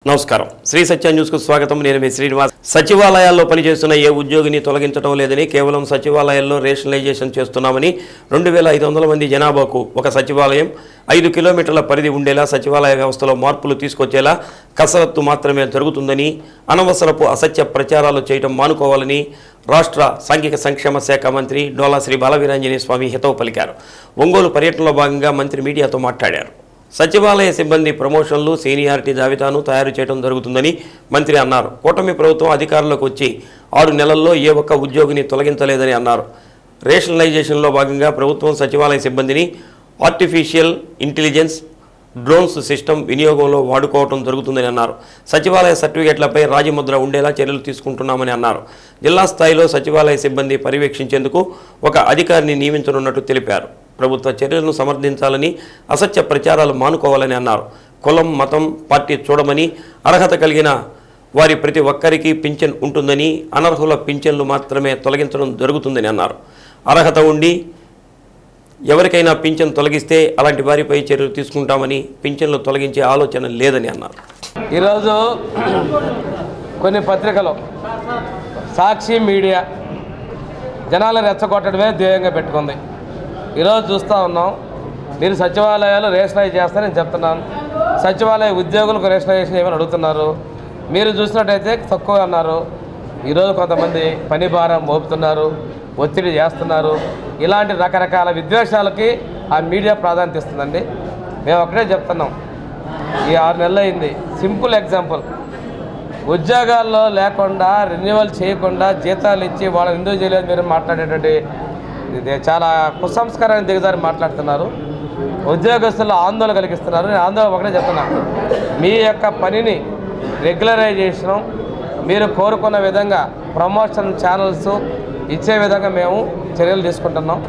నమస్కారం శ్రీ సత్య న్యూస్ కు స్వాగతం నేను మీ శ్రీనివాస్ సచివాలయాల్లో పనిచేస్తున్న ఏ ఉద్యోగిని తొలగించడం లేదని కేవలం సచివాలయాల్లో రేషనలైజేషన్ చేస్తున్నామని 2500 మంది జనాభాకు ఒక సచివాలయం 5 కిలోమీటర్ల పరిధి ఉండేలా సచివాలయ వ్యవస్థలో మార్పులు తీసుకొచ్చేలా కసరత్తు మాత్రమే జరుగుతుందని అనవసరపు అసత్య ప్రచారాలు చేయడం మానుకోవాలని రాష్ట్ర సాంఘిక సంక్షేమ శాఖ మంత్రి డోలా శ్రీ బాలవీరాంజనేయ స్వామి హితవు పలికారు ఒంగోలు పర్యటనలో భాగంగా మంత్రి మీడియాతో మాట్లాడారు సచివాలయ సిబ్బంది ప్రమోషన్లు సీనియారిటీ జాబితాను తయారు చేయడం జరుగుతుందని మంత్రి అన్నారు కూటమి ప్రభుత్వం అధికారంలోకి వచ్చి 6 నెలల్లో ఏ ఒక్క ఉద్యోగిని తొలగించలేదని అన్నారు రేషనలైజేషన్లో భాగంగా ప్రభుత్వం సచివాలయ సిబ్బందిని ఆర్టిఫిషియల్ ఇంటెలిజెన్స్ డ్రోన్స్ సిస్టమ్ వినియోగంలో వాడుకోవడం జరుగుతుందని అన్నారు సచివాలయ సర్టిఫికెట్లపై రాజముద్ర ఉండేలా చర్యలు తీసుకుంటున్నామని అన్నారు జిల్లా స్థాయిలో సచివాలయ సిబ్బంది పర్యవేక్షించేందుకు ఒక అధికారిని నియమించనున్నట్టు తెలిపారు ప్రభుత్వ చర్యలను సమర్థించాలని అసత్య ప్రచారాలు మానుకోవాలని అన్నారు కులం మతం పార్టీ చూడమని అర్హత కలిగిన వారి ప్రతి ఒక్కరికి పింఛన్ ఉంటుందని అనర్హుల పింఛన్లు మాత్రమే తొలగించడం జరుగుతుందని అన్నారు అర్హత ఉండి ఎవరికైనా పింఛన్ తొలగిస్తే అలాంటి వారిపై చర్యలు తీసుకుంటామని పింఛన్లు తొలగించే ఆలోచన లేదని అన్నారు ఈరోజు కొన్ని పత్రికలు సాక్షి మీడియా జనాలను రెచ్చగొట్టడమే ధ్యేయంగా పెట్టుకుంది ఈరోజు చూస్తూ ఉన్నాం మీరు సచివాలయాలు రేషనలైజ్ చేస్తారని చెప్తున్నాను సచివాలయ ఉద్యోగులకు రేషనలైజేషన్ ఏమని అడుగుతున్నారు మీరు చూసినట్టయితే తక్కువ అన్నారు ఈరోజు కొంతమంది పని భారం మోపుతున్నారు ఒత్తిడి చేస్తున్నారు ఇలాంటి రకరకాల విద్వేషాలకి ఆ మీడియా ప్రాధాన్యత ఇస్తుందండి మేము ఒకటే చెప్తున్నాం ఈ 6 నెలలు అయింది సింపుల్ ఎగ్జాంపుల్ ఉద్యోగాల్లో లేకుండా రెన్యువల్ చేయకుండా జీతాలు ఇచ్చి వాళ్ళని ఎందుకు చేయలేదు మీరు మాట్లాడేటువంటి ఇది చాలా కుసంస్కారాన్ని దిగజారి మాట్లాడుతున్నారు ఉద్యోగస్తులు ఆందోళన కలిగిస్తున్నారు నేను ఆందోళన ఒకటే చెప్తున్నాను మీ యొక్క పనిని రెగ్యులరైజేషను మీరు కోరుకున్న విధంగా ప్రమోషన్ ఛానల్స్ ఇచ్చే విధంగా మేము చర్యలు తీసుకుంటున్నాం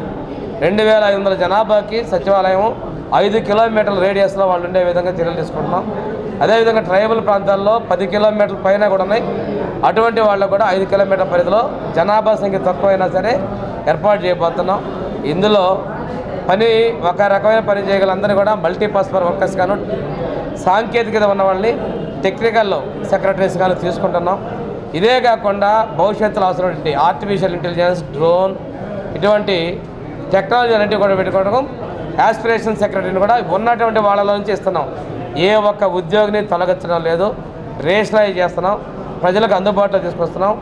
2500 జనాభాకి సచివాలయం 5 కిలోమీటర్ల రేడియస్లో వాళ్ళు ఉండే విధంగా చర్యలు తీసుకుంటున్నాం అదేవిధంగా ట్రైబల్ ప్రాంతాల్లో 10 కిలోమీటర్ల పైన కూడా ఉన్నాయి అటువంటి వాళ్ళకు కూడా 5 కిలోమీటర్ల పరిధిలో జనాభా సంఖ్య తక్కువైనా సరే ఏర్పాటు చేయబోతున్నాం ఇందులో పని ఒక రకమైన పని చేయగలందరూ కూడా మల్టీపర్పస్ వర్కర్స్ గాను సాంకేతికత ఉన్న వాళ్ళని టెక్నికల్ సెక్రటరీస్ గాను తీసుకుంటున్నాం ఇదే కాకుండా భవిష్యత్తులో అవసరమైనటువంటి ఆర్టిఫిషియల్ ఇంటెలిజెన్స్ డ్రోన్ ఇటువంటి టెక్నాలజీ అన్నింటి కూడా పెట్టుకోవడం యాస్పిరేషన్ సెక్రటరీని కూడా ఉన్నటువంటి వాళ్ళలో నుంచి ఇస్తున్నాం ఏ ఒక్క ఉద్యోగిని తొలగించడం లేదు రేషనలైజ్ చేస్తున్నాం ప్రజలకు అందుబాటులో తీసుకొస్తున్నాం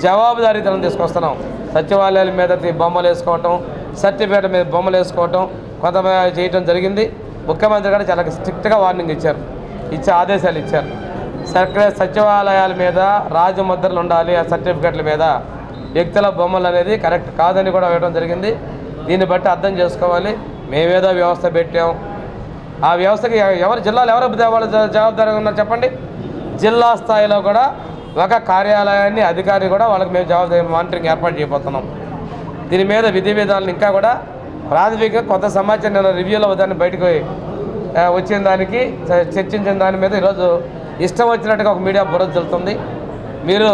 జవాబుదారీతనం తీసుకొస్తున్నాం సచివాలయాల మీద బొమ్మలు వేసుకోవటం సర్టిఫికేట్ మీద బొమ్మలు వేసుకోవటం కొంతమంది చేయటం జరిగింది ముఖ్యమంత్రి గారు చాలా స్ట్రిక్ట్గా వార్నింగ్ ఇచ్చే ఆదేశాలు ఇచ్చారు సచివాలయాల మీద రాజముద్రలు ఉండాలి ఆ సర్టిఫికేట్ల మీద వ్యక్తుల బొమ్మలు అనేది కరెక్ట్ కాదని కూడా వేయడం జరిగింది దీన్ని బట్టి అర్థం చేసుకోవాలి మేమేదో వ్యవస్థ పెట్టాం ఆ వ్యవస్థకి జిల్లాలో ఎవరు జవాబుదారీగా ఉన్నారు చెప్పండి జిల్లా స్థాయిలో కూడా ఒక కార్యాలయాన్ని అధికారి కూడా వాళ్ళకి మేము జవాబుదారీ మానిటరింగ్ ఏర్పాటు చేయబోతున్నాం దీని మీద విధి విధానాలు ఇంకా కూడా ప్రాథమికంగా కొంత సమాచారం నేను రివ్యూలో దాన్ని బయటకు వచ్చిన దానికి చర్చించిన దాని మీద ఈరోజు ఇష్టం వచ్చినట్టుగా ఒక మీడియా బుర్ర జల్లుతుంది మీరు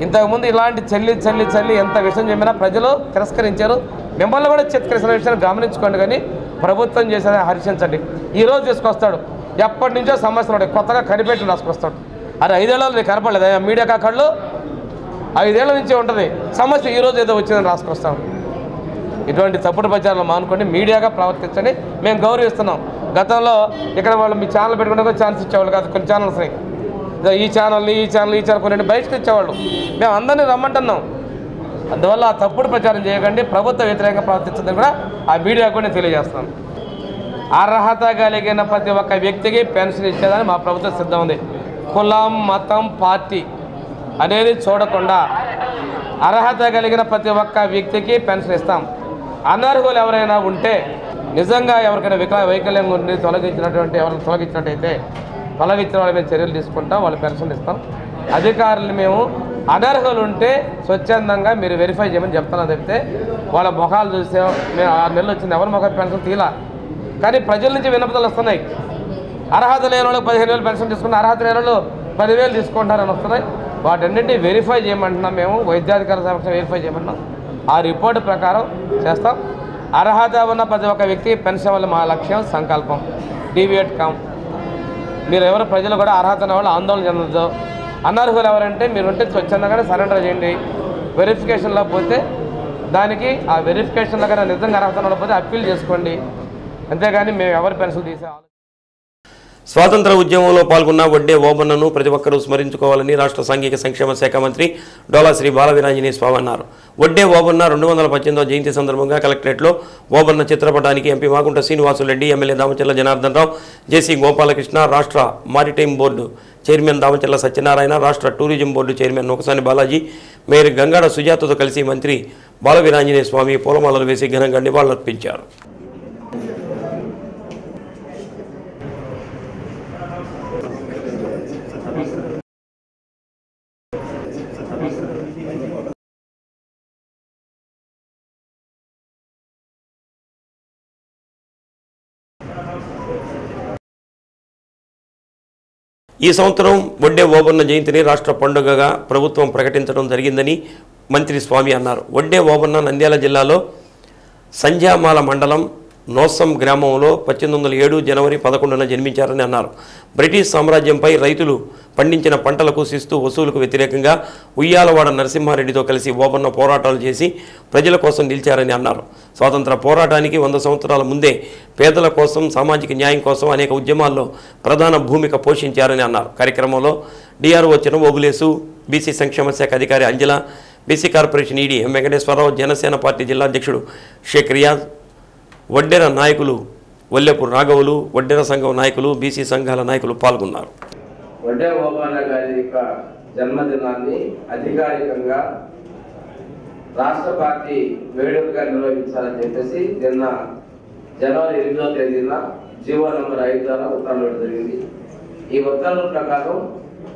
ఇంతకుముందు ఇలాంటి చల్లి ఎంత విషయం చెప్పినా ప్రజలు తిరస్కరించారు మిమ్మల్ని కూడా తిరస్కరించిన విషయాన్ని గమనించుకోండి కానీ ప్రభుత్వం చేసేది హర్షించండి ఈరోజు తీసుకొస్తాడు ఎప్పటి నుంచో సమస్యలు ఉంటాయి కొత్తగా కనిపెట్టి రాసుకొస్తాడు అరే 5 ఏళ్ళలో నీకు కనపడలేదు మీడియా కాకళ్ళు 5 ఏళ్ళ నుంచి ఉంటుంది సమస్య ఈరోజు ఏదో వచ్చిందని రాసుకొస్తాం ఇటువంటి తప్పుడు ప్రచారాలు మానుకోండి మీడియాగా ప్రవర్తించండి మేము గౌరవిస్తున్నాం గతంలో ఇక్కడ వాళ్ళు మీ ఛానల్ పెట్టుకుంటే ఛాన్స్ ఇచ్చేవాళ్ళు కాదు కొన్ని ఛానల్స్ని ఈ ఛానల్ కొన్ని బయటకు ఇచ్చేవాళ్ళు మేము అందరినీ రమ్మంటున్నాం అందువల్ల ఆ తప్పుడు ప్రచారం చేయకండి ప్రభుత్వ వ్యతిరేకంగా ప్రవర్తించదని కూడా ఆ మీడియా కూడా నేను తెలియజేస్తున్నాను అర్హత కలిగిన ప్రతి ఒక్క వ్యక్తికి పెన్షన్ ఇచ్చేదని మా ప్రభుత్వం సిద్ధం ఉంది కులం మతం పార్టీ అనేది చూడకుండా అర్హత కలిగిన ప్రతి ఒక్క వ్యక్తికి పెన్షన్ ఇస్తాం అనర్హులు ఎవరైనా ఉంటే నిజంగా ఎవరికైనా వైకల్యం ఉండి ఎవరిని తొలగించినట్టయితే తొలగించిన వాళ్ళ మీద చర్యలు తీసుకుంటాం వాళ్ళు పెన్షన్ ఇస్తాం అధికారులు మేము అనర్హులు ఉంటే స్వచ్ఛందంగా మీరు వెరిఫై చేయమని చెప్తున్నా చెప్తే వాళ్ళ ముఖాలు చూస్తే మేము 6 నెలలు వచ్చింది ఎవరి ముఖం పెన్షన్ తీలా కానీ ప్రజల నుంచి వినపదలు వస్తున్నాయి అర్హత లేని వాళ్ళకి 15,000 పెన్షన్ తీసుకున్న అర్హత లేని వాళ్ళు 10,000 తీసుకుంటారని వస్తున్నాయి వాటన్నింటినీ వెరిఫై చేయమంటున్నాం మేము వైద్యాధికారుల సమక్షం వెరిఫై చేయమంటున్నాం ఆ రిపోర్టు ప్రకారం చేస్తాం అర్హత ఉన్న ప్రతి ఒక్క వ్యక్తి పెన్షన్ వల్ల మా లక్ష్యం సంకల్పం డీవియేట్ కాం మీరు ఎవరు ప్రజలు కూడా అర్హత ఉన్న వాళ్ళు ఆందోళన చెందొద్దు. అనర్హులు ఎవరంటే మీరు ఉంటే స్వచ్ఛందంగానే సరెండర్ చేయండి. వెరిఫికేషన్లో పోతే దానికి ఆ వెరిఫికేషన్లో కన్నా నిజంగా అర్హత ఉండకపోతే అప్పీల్ చేసుకోండి. అంతేగాని మేము ఎవరి పెన్సిల్ తీసే స్వాతంత్ర ఉద్యమంలో పాల్గొన్న వడ్డే ఓబన్నను ప్రతి ఒక్కరూ స్మరించుకోవాలని రాష్ట్ర సాంఘిక సంక్షేమ శాఖ మంత్రి డోలా శ్రీ బాలవీరాంజనేయ స్వామి అన్నారు. వడ్డే ఓబన్న 218వ జయంతి సందర్భంగా కలెక్టరేట్లో ఓబన్న చిత్రపటానికి MP Magunta Srinivasulu Reddy, MLA Damacharla Janardhan Rao, JC Gopalakrishna, రాష్ట్ర maritime board chairman Damacharla Satyanarayana, రాష్ట్ర tourism board chairman Nukasani Balaji, mayor Gangada సుజాతతో కలిసి మంత్రి బాలవీరాంజనేయ స్వామి పూలమాలలు వేసి ఘనంగా నివాళులర్పించారు. ఈ సంవత్సరం వడ్డే ఓబన్న జయంతిని రాష్ట్ర పండుగగా ప్రభుత్వం ప్రకటించడం జరిగిందని మంత్రి స్వామి అన్నారు. వడ్డే ఓబన్న నంద్యాల జిల్లాలో సంధ్యామాల మండలం నోసం గ్రామంలో 1807 జనవరి 11న జన్మించారని అన్నారు. బ్రిటిష్ సామ్రాజ్యంపై రైతులు పండించిన పంటలకు శిస్తు వసూలుకు వ్యతిరేకంగా ఉయ్యాలవాడ నరసింహారెడ్డితో కలిసి ఓబన్న పోరాటాలు చేసి ప్రజల కోసం నిలిచారని అన్నారు. స్వాతంత్ర పోరాటానికి 100 సంవత్సరాల ముందే పేదల కోసం, సామాజిక న్యాయం కోసం అనేక ఉద్యమాల్లో ప్రధాన భూమిక పోషించారని అన్నారు. కార్యక్రమంలో డిఆర్ఓ చినబోబులేసు, బీసీ సంక్షేమ శాఖ అధికారి అంజల, బీసీ కార్పొరేషన్ ఈడీ ఎం వెంకటేశ్వరరావు, జనసేన పార్టీ జిల్లా అధ్యక్షుడు షేక్ రియాజ్, వడ్డెర నాయకులు వల్లెపు రాఘవులు, వడ్డెర సంఘం నాయకులు, బీసీ సంఘాల నాయకులు పాల్గొన్నారు. వడ్డే ఓబన్న గారి యొక్క జన్మదినాన్ని అధికారికంగా రాష్ట్ర పార్టీ వేడుకగా నిర్వహించాలని చెప్పేసి నిన్న జనవరి 8వ తేదీన జీవో నంబర్ 5 ద్వారా ఉత్తర్వులు జరిగింది. ఈ ఉత్తర్వుల ప్రకారం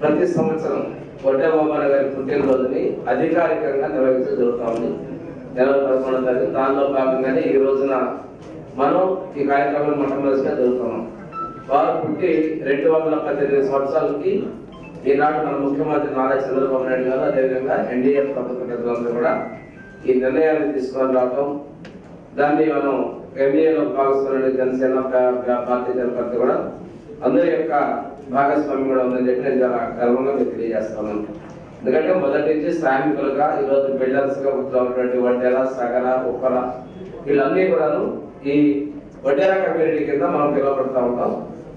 ప్రతి సంవత్సరం వడ్డే ఓబన్న గారి పుట్టినరోజుని అధికారికంగా నిర్వహించడం జరుగుతూ ఉంది. జనవరి 11వ తారీఖు దానిలో భాగంగానే ఈ రోజున మనం ఈ కార్యక్రమాన్ని మొట్టమొదటిగా జరుగుతున్నాం. వారు పుట్టి 218 సంవత్సరాలకి ఈనాడు మన ముఖ్యమంత్రి నారా చంద్రబాబు నాయుడు గారు, అదేవిధంగా ఎన్డీఏ ప్రభుత్వ పెద్దలందరూ కూడా ఈ నిర్ణయాన్ని తీసుకొని రావటం, దాన్ని మనం ఎంబీఏలో భాగస్వామ్యం జనసేన పార్టీ జనపార్టీ కూడా అందరి యొక్క భాగస్వామ్యం కూడా ఉందని చెప్పి నేను చాలా గర్వంగా మీకు తెలియజేస్తున్నాను. ఎందుకంటే మొదటి నుంచి శ్రామికులుగా ఈరోజు బిల్డర్స్గా ఉన్నటువంటి వడ్డెర, సగర, ఉప్పర వీళ్ళన్నీ కూడాను ఈ వడ్డెర కమ్యూనిటీ కింద మనం పిలువబడుతూ ఉంటాం.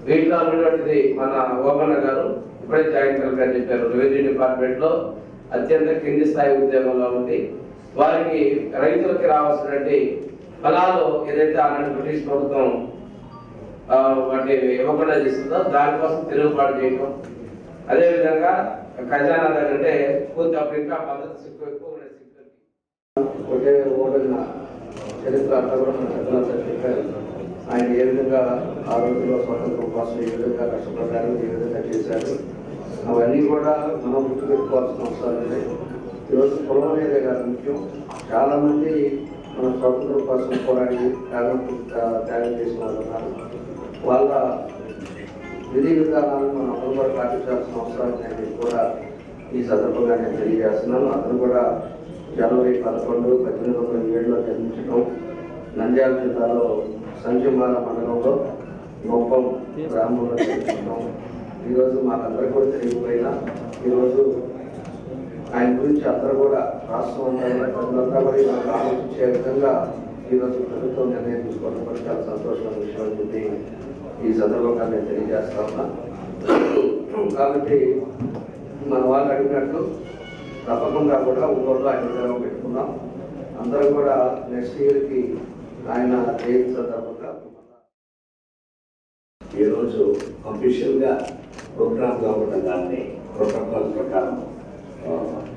వీటిలో ఉన్నటువంటిది మన ఓబన్న గారు ఇప్పుడే జాయింట్ కలెక్టర్ చెప్పారు, రెవెన్యూ డిపార్ట్మెంట్ లో అత్యంత కింది స్థాయి ఉద్యోగంలో ఉంది. వారికి రైతులకి రావాల్సినటువంటి ఫలాలు ఏదైతే ఆనాటి బ్రిటిష్ ప్రభుత్వం వాటి ఇవ్వకుండా చేస్తుందో దానికోసం తిరుగుబాటు చేయటం, అదేవిధంగా ఖజానా అంటే పూర్తి అప్పుడు ఇంకా పద్ధతి ఎక్కువ ఒకే ఓడిన చరిత్ర అంతా కూడా మన పెద్దలంతా చెప్పారు. ఆయన ఏ విధంగా ఆ రోజుల్లో స్వతంత్రం కోసం ఏ విధంగా కష్టపడ్డారు, ఏ విధంగా చేశారు, అవన్నీ కూడా మనం గుర్తుపెట్టుకోవాల్సిన అవసరం లేదు. ఈరోజు కులం అనేదే కాదు ముఖ్యం. చాలామంది మన స్వతంత్రం కోసం పోరాడి త్యాగం చేసిన వాళ్ళు ఉన్నారు. వాళ్ళ విధి విధానాలను మనం అందరూ కూడా పాటించాల్సిన అవసరం అనేది కూడా ఈ సందర్భంగా నేను తెలియజేస్తున్నాను. అతను కూడా జనవరి 11, 1807లో జన్మించడం, నంద్యాల జిల్లాలో సంజమాల మండలంలో మొప్పం గ్రామంలో జన్మించడం ఈరోజు మాకందరూ కూడా తెలియకపోయినా ఈరోజు ఆయన గురించి అందరూ కూడా రాష్ట్రం అంతా కూడా మనకు ఆలోచించే విధంగా ఈరోజు ప్రభుత్వం నిర్ణయం తీసుకోవడం కూడా చాలా సంతోషమైన విషయం అని చెప్పి ఈ సందర్భంగా నేను తెలియజేస్తా ఉన్నా. కాబట్టి మన వాళ్ళు అడిగినట్టు తప్పకుండా కూడా ఊళ్ళో ఆయన విధానం పెట్టుకున్నాం. అందరూ కూడా నెక్స్ట్ ఇయర్కి ఆయన జయంతి సందర్భంగా ఈరోజు అఫీషియల్గా ప్రోగ్రామ్గా ఉన్న దాన్ని ప్రోటోకాల్ ప్రకారం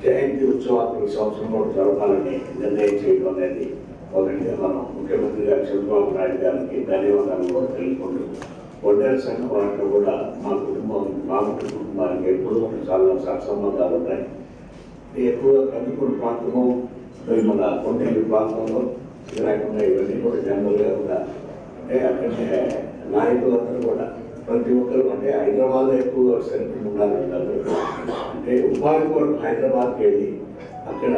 జయంతి ఉత్సవాలు ఈ సంవత్సరం కూడా జరపాలని నిర్ణయం చేయడం అనేది ఒకటి మనం ముఖ్యమంత్రి గారు చంద్రబాబు నాయుడు గారికి ధన్యవాదాలు కూడా తెలుసుకుంటూ వడ్డెర సంఘం వాళ్ళతో కూడా మా కుటుంబానికి ఎప్పుడు చాలా సత్సంబంధాలు ఉన్నాయి. ఎక్కువ కందుకూరు ప్రాంతము, మన కొండేరు ప్రాంతంలో ఈ రకంగా ఇవన్నీ కూడా జనరల్గా కూడా అంటే అక్కడే నాయకులందరూ కూడా ప్రతి ఒక్కరు అంటే హైదరాబాద్లో ఎక్కువ సెంటర్ ఉండాలంటారు. అంటే ఉపాధి కొరకు హైదరాబాద్కి వెళ్ళి అక్కడ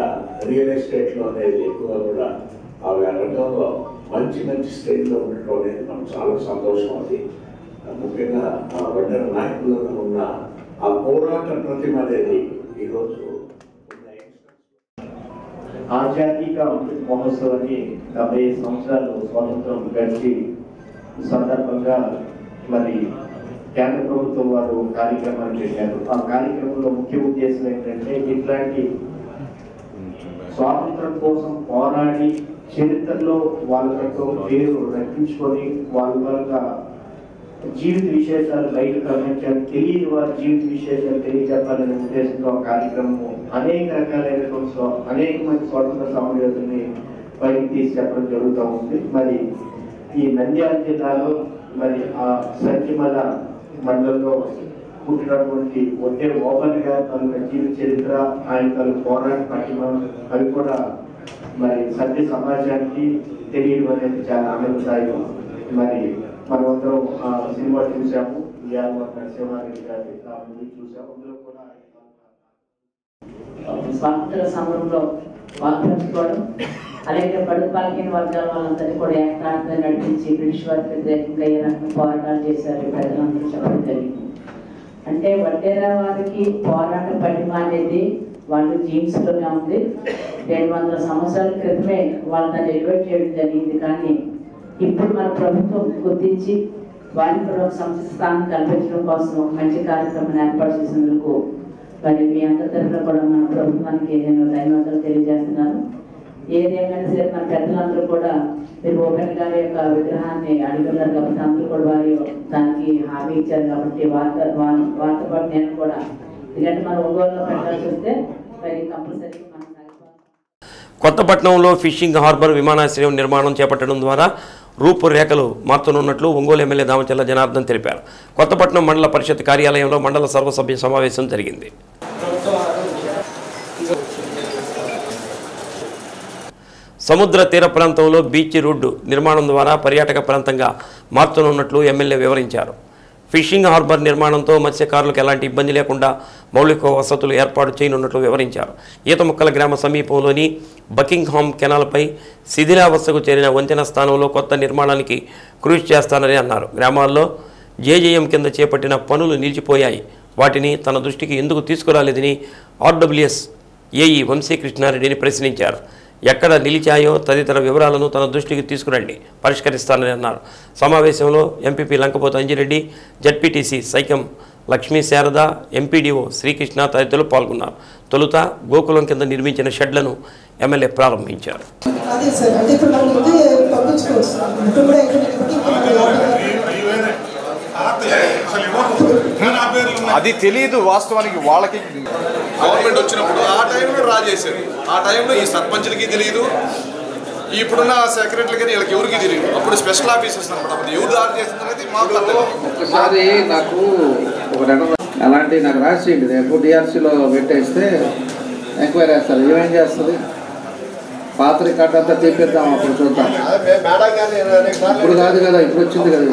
రియల్ ఎస్టేట్లో అనేది ఎక్కువ కూడా ఆ రంగంలో మంచి స్టేజ్లో ఉండటం అనేది మనకు చాలా సంతోషం. అది ముఖ్యంగా వడ్డెర నాయకులలో ఉన్న ఆ పోరాట ప్రతిమ అనేది ఈరోజు ఆజాదీక అమృత్ మహోత్సవాన్ని 70 సంవత్సరాలు స్వాతంత్రం గడిచి సందర్భంగా మరి కేంద్ర ప్రభుత్వం వారు కార్యక్రమాన్ని పెట్టారు. ఆ కార్యక్రమంలో ముఖ్య ఉద్దేశం ఏంటంటే ఇట్లాంటి స్వాతంత్రం కోసం పోరాడి చరిత్రలో వాళ్ళతో పేరు రక్షించుకొని వాళ్ళ జీవిత విశేషాలు బయటకు రమించాలి, తెలియని వారి జీవిత విశేషాలు తెలియజెప్పాలనే ఉద్దేశంతో కార్యక్రమం అనేక రకాలైనటువంటి అనేక మంది స్వాతంత్ర సమరయోధుల్ని బయటకు తీసి చెప్పడం జరుగుతూ ఉంది. మరి ఈ నంద్యాల జిల్లాలో మరి ఆ సంచిమల మండలంలో పుట్టినటువంటి ఒకే ఓపెన్ గా తన జీవిత చరిత్ర, ఆయన తన పోరాట పట్టిమ అవి కూడా మరి సభ్య సమాజానికి తెలియడం అనేది చాలా ఆనందదాయకం. మరి మనమందరం సినిమా చూసాము, నరసింహారెడ్డి గారి మూవీ చూసాము. అందులో కూడా స్వాతంత్ర సమరంలో పాల్పంచుకోవడం, అలాగే బడుగు బలహీన వర్గాల వాళ్ళందరినీ కూడా ఏకాంతంగా నడిపించి బ్రిటిష్ వారికి వ్యతిరేకంగా ఏ రకంగా పోరాటాలు చేశారు ప్రజలందరూ చెప్పడం జరిగింది. అంటే వడ్డెర వారికి పోరాట పటిమ అనేది వాళ్ళు జీన్స్ లోనే ఉంది. 200 సంవత్సరాల క్రితమే వాళ్ళు దాన్ని ఎలివేట్ చేయడం జరిగింది. కానీ ఇప్పుడు మన ప్రభుత్వం గుర్తించి వారికి కూడా ఒక సముచిత స్థానం కల్పించడం కోసం ఒక మంచి కార్యక్రమాన్ని ఏర్పాటు చేసినందుకు మరి మీ అందరి తరఫున కూడా మన ప్రభుత్వానికి నేను ధన్యవాదాలు తెలియజేస్తున్నాను. ఏదేమైనా సరే మన పెద్దలందరూ కూడా మీరు ఓపెన్ గారి యొక్క విగ్రహాన్ని అడుగున్నారు కాబట్టి అందరూ కూడా వారి దానికి హామీ ఇచ్చారు కాబట్టి వారితో పాటు నేను కూడా, ఎందుకంటే మనం ఒంగోలులో పెట్టాల్సి వస్తే మరి కంపల్సరీ మనం కొత్తపట్నంలో ఫిషింగ్ హార్బర్ విమానాశ్రయం నిర్మాణం చేపట్టడం ద్వారా రూపురేఖలు మారుతున్నట్లు ఒంగోలు ఎమ్మెల్యే దామచర్ల జనార్దన్ తెలిపారు. కొత్తపట్నం మండల పరిషత్ కార్యాలయంలో మండల సర్వసభ్య సమావేశం జరిగింది. సముద్ర తీర ప్రాంతంలో బీచ్ రోడ్డు నిర్మాణం ద్వారా పర్యాటక ప్రాంతంగా మారుతున్నట్లు ఎమ్మెల్యే వివరించారు. ఫిషింగ్ హార్బర్ నిర్మాణంతో మత్స్యకారులకు ఎలాంటి ఇబ్బంది లేకుండా మౌలిక వసతులు ఏర్పాటు చేయనున్నట్లు వివరించారు. ఈతముక్కల గ్రామ సమీపంలోని బకింగ్హామ్ కెనాల్పై శిథిలావస్థకు చేరిన వంతెన స్థానంలో కొత్త నిర్మాణానికి కృషి చేస్తానని అన్నారు. గ్రామాల్లో జేజేఎం కింద చేపట్టిన పనులు నిలిచిపోయాయి, వాటిని తన దృష్టికి ఎందుకు తీసుకురాలేదని ఆర్డబ్ల్యూఎస్ ఏఈ వంశీకృష్ణారెడ్డిని ప్రశ్నించారు. ఎక్కడ నిలిచాయో తదితర వివరాలను తన దృష్టికి తీసుకురండి, పరిష్కరిస్తానని అన్నారు. సమావేశంలో MPP Lankapothu Anjireddy, ZPTC Saikam Lakshmi Sharada, MPDO Srikrishna తదితరులు పాల్గొన్నారు. తొలుత గోకులం కింద నిర్మించిన షెడ్లను ఎమ్మెల్యే ప్రారంభించారు. అది తెలియదు వాస్తవానికి. వాళ్ళకి గవర్నమెంట్ వచ్చినప్పుడు ఆ టైంలో డ్రా చేశారు. ఆ టైంలో ఈ సర్పంచ్లకి తెలియదు, ఇప్పుడున్న సెక్రటరీకి వీళ్ళకి ఎవరికి తెలియదు. అప్పుడు స్పెషల్ ఆఫీసర్స్ అనమాట. అప్పుడు ఎవరు డ్రా చేస్తుంది అనేది మాకు ఒక్కసారి నాకు ఒక అలాంటి నాకు రాసేయండి, రేపు డిఆర్సీలో పెట్టేస్తే ఎంక్వైరీ చేస్తారు. ఏమేం చేస్తుంది? పాత రికార్డు అంతా తీపిద్దాం, అప్పుడు చూద్దాం. ఇప్పుడు కాదు కదా, ఇప్పుడు వచ్చింది కదా.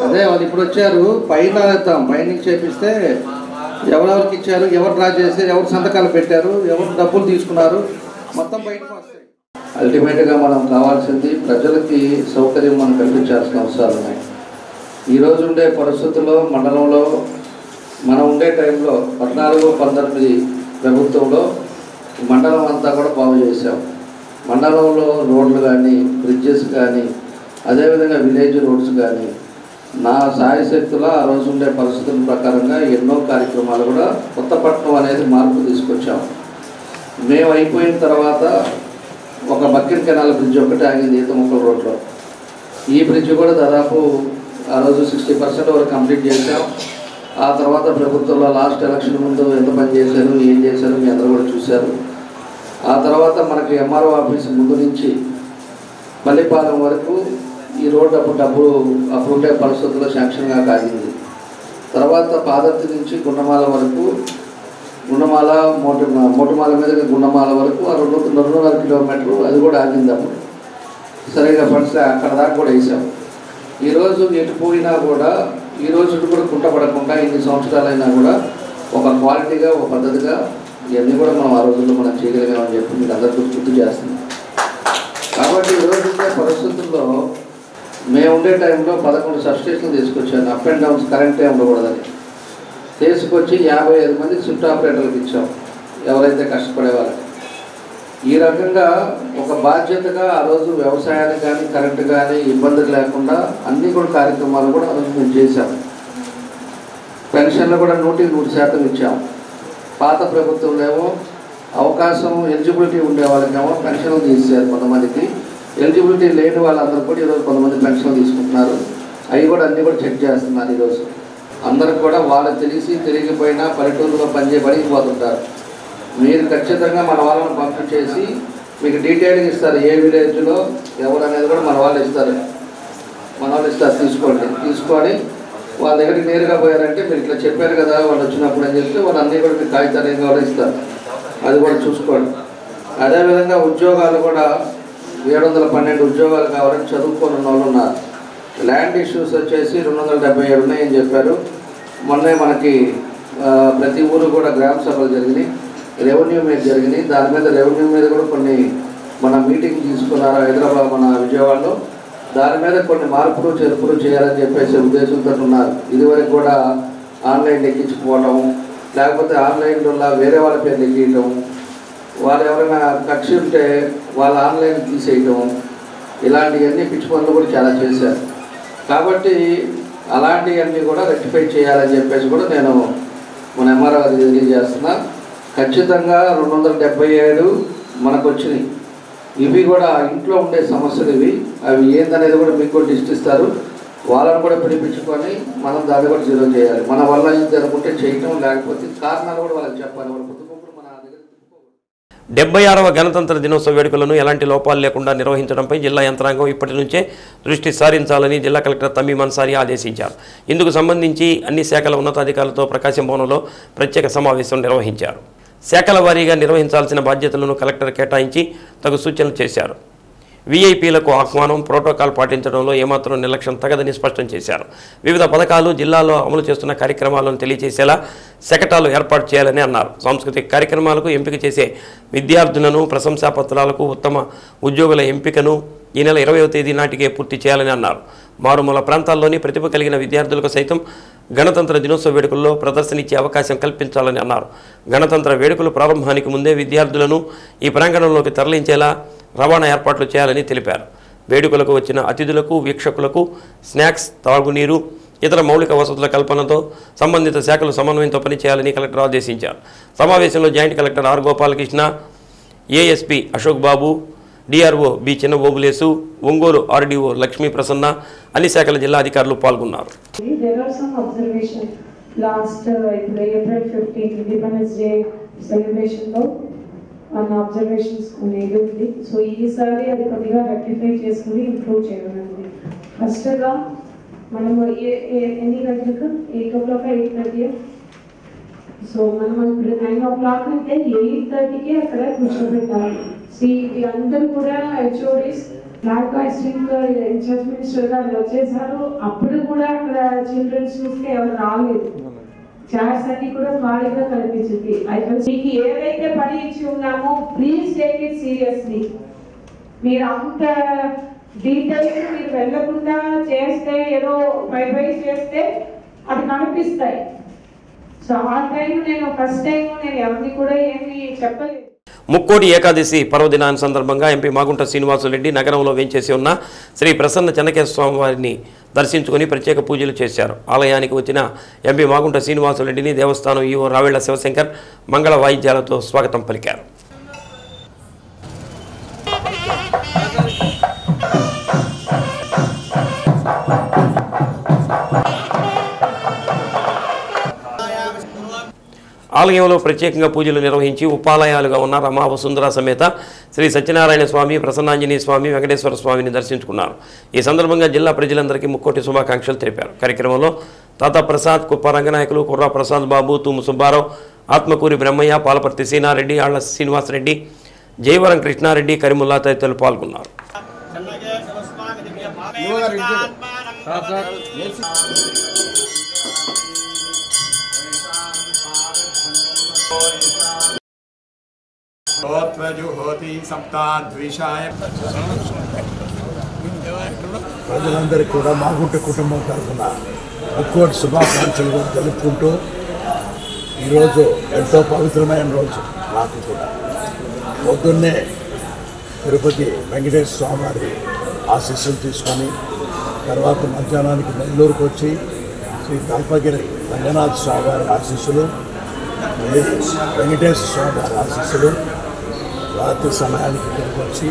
అదే వాళ్ళు ఇప్పుడు వచ్చారు, పైన వేద్దాం. పైనుంచి చేపిస్తే ఎవరెవరికి ఇచ్చారు, ఎవరు డ్రా చేశారు, ఎవరు సంతకాలు పెట్టారు, ఎవరు డబ్బులు తీసుకున్నారు, మొత్తం బయటకు వస్తాయి. అల్టిమేట్గా మనం కావాల్సింది ప్రజలకి సౌకర్యం మనం కల్పించాల్సిన అవసరాలు ఉన్నాయి. ఈరోజు ఉండే పరిస్థితుల్లో మండలంలో మనం ఉండే టైంలో 14-19 ప్రభుత్వంలో మండలం అంతా కూడా బాగు చేశాం. మండలంలో రోడ్లు కానీ, బ్రిడ్జెస్ కానీ, అదేవిధంగా విలేజ్ రోడ్స్ కానీ నా సాయశక్తుల ఆ రోజు ఉండే పరిస్థితుల ప్రకారంగా ఎన్నో కార్యక్రమాలు కూడా కొత్తపట్నం అనేది మార్పు తీసుకొచ్చాం. మేము అయిపోయిన తర్వాత ఒక బకెట్ కెనాల్ బ్రిడ్జ్ ఒకటి ఆగింది ఈతముక్కల రోడ్లో. ఈ బ్రిడ్జ్ కూడా దాదాపు ఆ రోజు 60% వరకు కంప్లీట్ చేశాం. ఆ తర్వాత ప్రభుత్వంలో లాస్ట్ ఎలక్షన్ ముందు ఎంత పని చేశారు, ఏం చేశారు మీ అందరూ కూడా చూశారు. ఆ తర్వాత మనకి ఎంఆర్ఓ ఆఫీస్ ముందు నుంచి పల్లిపాలెం వరకు ఈ రోడ్డు అప్పుడు ఉండే పరిస్థితుల్లో శాంక్షన్గా కాగింది. తర్వాత పాదర్తి నుంచి గుండమాల వరకు, గుండమాల మోటుమాల మీద గుండమాల వరకు ఆ 2.5 కిలోమీటర్లు అది కూడా ఆగింది. అప్పుడు సరిగ్గా ఫండ్స్ అక్కడ దాకా కూడా వేసాం. ఈరోజు ఎటు పోయినా కూడా ఈరోజు కూడా కుంటపడకుండా ఇన్ని సంవత్సరాలైనా కూడా ఒక క్వాలిటీగా, ఒక పద్ధతిగా ఇవన్నీ కూడా మనం ఆ రోజుల్లో మనం చేయగలిగామని చెప్పి మీకు అందరికీ గుర్తు చేస్తున్నాం. కాబట్టి ఈరోజు ఉండే పరిస్థితుల్లో మేము ఉండే టైంలో 11 సబ్స్టేషన్లు తీసుకొచ్చాను. అప్ అండ్ డౌన్స్ కరెంటే ఉండకూడదని తీసుకొచ్చి 55 మంది షిఫ్ట్ ఆపరేటర్లకు ఇచ్చాం, ఎవరైతే కష్టపడే వాళ్ళకి. ఈ రకంగా ఒక బాధ్యతగా ఆ రోజు వ్యవసాయానికి కానీ కరెంటు కానీ ఇబ్బందులు లేకుండా అన్ని కూడా కార్యక్రమాలు కూడా ఆ రోజు మేము చేశాం. పెన్షన్లు కూడా 100% ఇచ్చాం. పాత ప్రభుత్వంలో ఏమో అవకాశం ఎలిజిబిలిటీ ఉండే వాళ్ళకేమో పెన్షన్లు తీసేశారు కొంతమందికి. ఎలిజిబిలిటీ లేని వాళ్ళందరూ కూడా ఈరోజు కొంతమంది పెన్షన్లు తీసుకుంటున్నారు. అవి కూడా అన్నీ కూడా చెక్ చేస్తున్నారు. ఈరోజు అందరికి కూడా వాళ్ళు తిరిగిపోయినా పల్లెటూరులో పనిచేయబడి పోతుంటారు. మీరు ఖచ్చితంగా మన వాళ్ళని పంపించేసి మీకు డీటెయిల్గా ఇస్తారు, ఏ విలేజ్లో ఎవరు అనేది కూడా మన వాళ్ళు ఇస్తారు. తీసుకొని వాళ్ళ దగ్గరికి నేరుగా పోయారంటే మీరు ఇట్లా చెప్పారు కదా వాళ్ళు వచ్చినప్పుడు అని చెప్తే వాళ్ళు అన్నీ కూడా మీకు కాగితాలు కూడా ఇస్తారు, అది కూడా చూసుకోండి. అదేవిధంగా ఉద్యోగాలు కూడా 712 ఉద్యోగాలు కావాలని చదువుకొని వాళ్ళు ఉన్నారు. ల్యాండ్ ఇష్యూస్ వచ్చేసి 277 ఉన్నాయని చెప్పారు. మొన్నే మనకి ప్రతి ఊరు కూడా గ్రామ సభలు జరిగినాయి, రెవెన్యూ మీద జరిగినాయి. దాని మీద రెవెన్యూ మీద కూడా కొన్ని మన మీటింగ్ తీసుకున్నారు హైదరాబాద్ మన విజయవాడలో. దాని మీద కొన్ని మార్పులు చేర్పులు చేయాలని చెప్పేసి ఉద్దేశంతో ఉన్నారు. ఇదివరకు కూడా ఆన్లైన్ ఎక్కించుకోవటం, లేకపోతే ఆన్లైన్లో వేరే వాళ్ళ పేరు ఎక్కియటం, వాళ్ళు ఎవరైనా కక్షి ఉంటే వాళ్ళ ఆన్లైన్ తీసేయటం, ఇలాంటివన్నీ పిచ్చి పనులు కూడా చాలా చేశారు. కాబట్టి అలాంటివన్నీ కూడా రెక్టిఫై చేయాలని చెప్పేసి కూడా నేను మన ఎంఆర్ఓ గారికి తెలియజేస్తున్నా. ఖచ్చితంగా 277 మనకు వచ్చినాయి. ఇవి కూడా ఇంట్లో ఉండే సమస్యలు ఇవి, అవి ఏందనేది కూడా మీకు కూడా లిస్ట్ ఇస్తారు. వాళ్ళని కూడా పిలిపించుకొని మనం దాన్ని కూడా జీరో చేయాలి. మన వల్ల ఇది అనుకుంటే చేయటం, లేకపోతే కారణాలు కూడా వాళ్ళకి చెప్పాలి. వాళ్ళ కుటుంబం మన దగ్గర 76వ గణతంత్ర దినోత్సవ వేడుకలను ఎలాంటి లోపాలు లేకుండా నిర్వహించడంపై జిల్లా యంత్రాంగం ఇప్పటి నుంచే దృష్టి సారించాలని జిల్లా కలెక్టర్ తమీమ్ అన్సారీ ఆదేశించారు. ఇందుకు సంబంధించి అన్ని శాఖల ఉన్నతాధికారులతో ప్రకాశం భవనంలో ప్రత్యేక సమావేశం నిర్వహించారు. శాఖల వారీగా నిర్వహించాల్సిన బాధ్యతలను కలెక్టర్ కేటాయించి తగు సూచనలు చేశారు. వీఐపీలకు ఆహ్వానం, ప్రోటోకాల్ పాటించడంలో ఏమాత్రం నిర్లక్ష్యం తగదని స్పష్టం చేశారు. వివిధ పథకాలు జిల్లాలో అమలు చేస్తున్న కార్యక్రమాలను తెలియజేసేలా శకటాలు ఏర్పాటు చేయాలని అన్నారు. సాంస్కృతిక కార్యక్రమాలకు ఎంపిక చేసే విద్యార్థులను, ప్రశంసా పత్రాలకు ఉత్తమ ఉద్యోగుల ఎంపికను ఈ నెల 20వ తేదీ నాటికే పూర్తి చేయాలని అన్నారు. మారుమూల ప్రాంతాల్లోని ప్రతిభ కలిగిన విద్యార్థులకు సైతం గణతంత్ర దినోత్సవ వేడుకల్లో ప్రదర్శన ఇచ్చే అవకాశం కల్పించాలని అన్నారు. గణతంత్ర వేడుకలు ప్రారంభానికి ముందే విద్యార్థులను ఈ ప్రాంగణంలోకి తరలించేలా రవాణా ఏర్పాట్లు చేయాలని తెలిపారు. వేడుకలకు వచ్చిన అతిథులకు, వీక్షకులకు స్నాక్స్, తాగునీరు, ఇతర మౌలిక వసతుల కల్పనతో సంబంధిత శాఖలు సమన్వయంతో పనిచేయాలని కలెక్టర్ ఆదేశించారు. సమావేశంలో joint collector R Gopalakrishna, ASP Ashok Babu, DRO B Chinnabobulesu, Ongole RDO Lakshmi Prasanna, అన్ని శాఖల జిల్లా అధికారులు పాల్గొన్నారు. మన అబ్జర్వేషన్స్ అనేది ఉంది. సో ఈసారి అది కొద్దిగా రెక్టిఫై చేసుకుని ఇంప్రూవ్ చేయాలండి. ఫస్ట్గా మనము ఎన్ని గంటలకు 8 o'clock 8:30. సో మనం ఇప్పుడు 9 o'clock అంటే 8:30కి అక్కడ కూర్చోబెట్టాలి. ఇది అందరూ కూడా HODs block casting incharge minister గారు వచ్చేసారు. అప్పుడు కూడా అక్కడ చిల్డ్రన్స్ చూస్తే ఎవరు రాలేదు. చార్ట్స్ అన్ని కూడా ఖాళీగా కనిపించింది. మీకు ఏదైతే పని ఇచ్చి ఉన్నామో ప్లీజ్ టేక్ ఇట్ సీరియస్లీ. మీరు అంత డీటెయిల్స్ మీరు వెళ్ళకుండా చేస్తే, ఏదో పై చేస్తే అది కనిపిస్తాయి. సో ఆ టైం ఫస్ట్ టైం నేను ఎవరిని కూడా ఏమి చెప్పలేదు. ముక్కోటి ఏకాదశి పర్వదినాన్ని సందర్భంగా ఎంపీ మాగుంట శ్రీనివాసులరెడ్డి నగరంలో వేంచేసి ఉన్న శ్రీ ప్రసన్న చెన్నకేశ్వర స్వామి వారిని దర్శించుకుని ప్రత్యేక పూజలు చేశారు. ఆలయానికి వచ్చిన ఎంపీ మాగుంట శ్రీనివాసులరెడ్డిని దేవస్థానం ఈవో రావెళ్ల శివశంకర్ మంగళ వాయిద్యాలతో స్వాగతం పలికారు. ఆలయంలో ప్రత్యేకంగా పూజలు నిర్వహించి ఉపాలయాలుగా ఉన్న రమా వసుంధర సమేత శ్రీ సత్యనారాయణ స్వామి, ప్రసన్నాంజనేయ స్వామి, వెంకటేశ్వర స్వామిని దర్శించుకున్నారు. ఈ సందర్భంగా జిల్లా ప్రజలందరికీ ముక్కోటి శుభాకాంక్షలు తెలిపారు. కార్యక్రమంలో తాతా ప్రసాద్, కుప్ప రంగనాయకులు, కుర్రా ప్రసాద్ బాబు, తుమ్ము సుబ్బారావు, ఆత్మకూరి బ్రహ్మయ్య, పాలపర్తి సీనారెడ్డి, ఆళ్ల శ్రీనివాసరెడ్డి, జయవరం కృష్ణారెడ్డి, కరీముల్లా తదితరులు పాల్గొన్నారు. जुहोति सप्ताद्विषाय ప్రజలందరికీ కూడా మాగుంట కుటుంబం తరఫున ముక్కోటి శుభాకాంక్షలు కూడా తెలుపుకుంటూ ఈరోజు ఎంతో పవిత్రమైన రోజు నాకు కూడా. పొద్దున్నే తిరుపతి వెంకటేశ్వర స్వామి వారి ఆశీస్సులు తీసుకొని తర్వాత మధ్యాహ్నానికి నెల్లూరుకు వచ్చి శ్రీ తల్పగిరి రంగనాథ స్వామి వారి ఆశీస్సులు, మళ్ళీ వెంకటేశ్వర స్వామి వారి ఆశీస్సులు, రాత్రి సమయానికి తిరిగి వచ్చి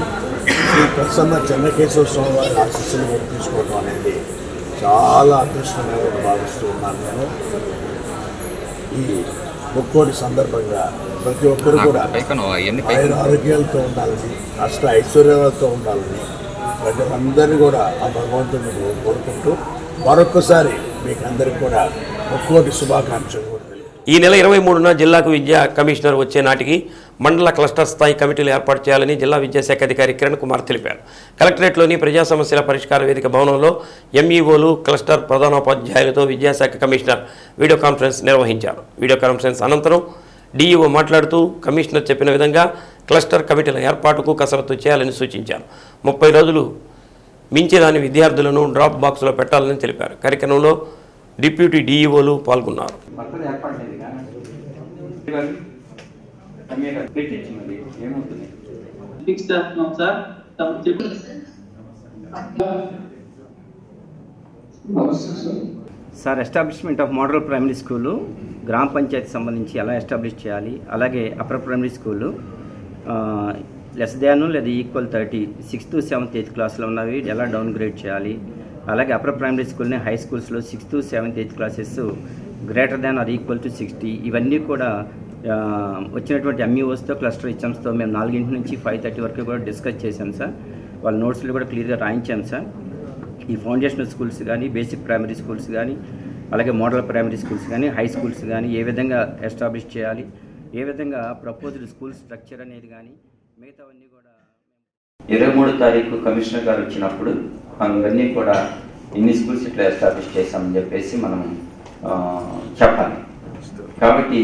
శ్రీ ప్రసన్న చెన్నకేశ్వర స్వామి వారి ఆశీస్సులు కూడా తీసుకోవడం అనేది చాలా అదృష్టంగా భావిస్తూ ఉన్నాను నేను. ఈ ముక్కోటి సందర్భంగా ప్రతి ఒక్కరు కూడా ఆయన ఆరోగ్యాలతో ఉండాలని, అష్ట ఐశ్వర్యాలతో ఉండాలని ప్రజలందరినీ కూడా ఆ భగవంతుని కోరుకుంటూ మరొక్కసారి మీకు అందరికీ కూడా ముక్కోటి శుభాకాంక్షలు. ఈ నెల 23న జిల్లాకు విద్యా కమిషనర్ వచ్చే నాటికి మండల క్లస్టర్ స్థాయి కమిటీలు ఏర్పాటు చేయాలని జిల్లా విద్యాశాఖ అధికారి కిరణ్ కుమార్ తెలిపారు. కలెక్టరేట్లోని ప్రజా సమస్యల పరిష్కార వేదిక భవనంలో ఎంఈఓలు, క్లస్టర్ ప్రధానోపాధ్యాయులతో విద్యాశాఖ కమిషనర్ వీడియో కాన్ఫరెన్స్ నిర్వహించారు. వీడియో కాన్ఫరెన్స్ అనంతరం డీఈఓ మాట్లాడుతూ కమిషనర్ చెప్పిన విధంగా క్లస్టర్ కమిటీల ఏర్పాటుకు కసరత్తు చేయాలని సూచించారు. 30 రోజులు మించిరాని విద్యార్థులను డ్రాప్ బాక్స్లో పెట్టాలని తెలిపారు. కార్యక్రమంలో డిప్యూటీ డీఈఓలు పాల్గొన్నారు. Sir, establishment of model primary school గ్రామ పంచాయతీ సంబంధించి ఎలా ఎస్టాబ్లిష్ చేయాలి, అలాగే upper primary school less than లేదా equal 30 6th to 7th 8th క్లాస్లో ఉన్నవి ఎలా డౌన్ గ్రేడ్ చేయాలి, అలాగే అప్పర్ ప్రైమరీ స్కూల్ని హై స్కూల్స్లో 6th to 7th 8th classes greater than or equal to 60. ఇవన్నీ కూడా వచ్చినటువంటి ఎంఈఓస్తో క్లస్టర్ హెచ్ఎంస్తో మేము 4 నుంచి 5:30 వరకు కూడా డిస్కస్ చేశాం సార్. వాళ్ళ నోట్స్లు కూడా క్లియర్గా రాయించాం సార్. ఈ ఫౌండేషనల్ స్కూల్స్ కానీ, బేసిక్ ప్రైమరీ స్కూల్స్ కానీ, అలాగే మోడల్ ప్రైమరీ స్కూల్స్ కానీ, హై స్కూల్స్ కానీ ఏ విధంగా ఎస్టాబ్లిష్ చేయాలి, ఏ విధంగా ప్రపోజ్డ్ స్కూల్ స్ట్రక్చర్ అనేది కానీ మిగతావన్నీ కూడా 23వ తారీఖు కమిషనర్ గారు వచ్చినప్పుడు మనం ఇవన్నీ కూడా ఇన్ని స్కూల్స్ ఇట్లా ఎస్టాబ్లిష్ చేశామని చెప్పేసి మనం చెప్పాలి. కాబట్టి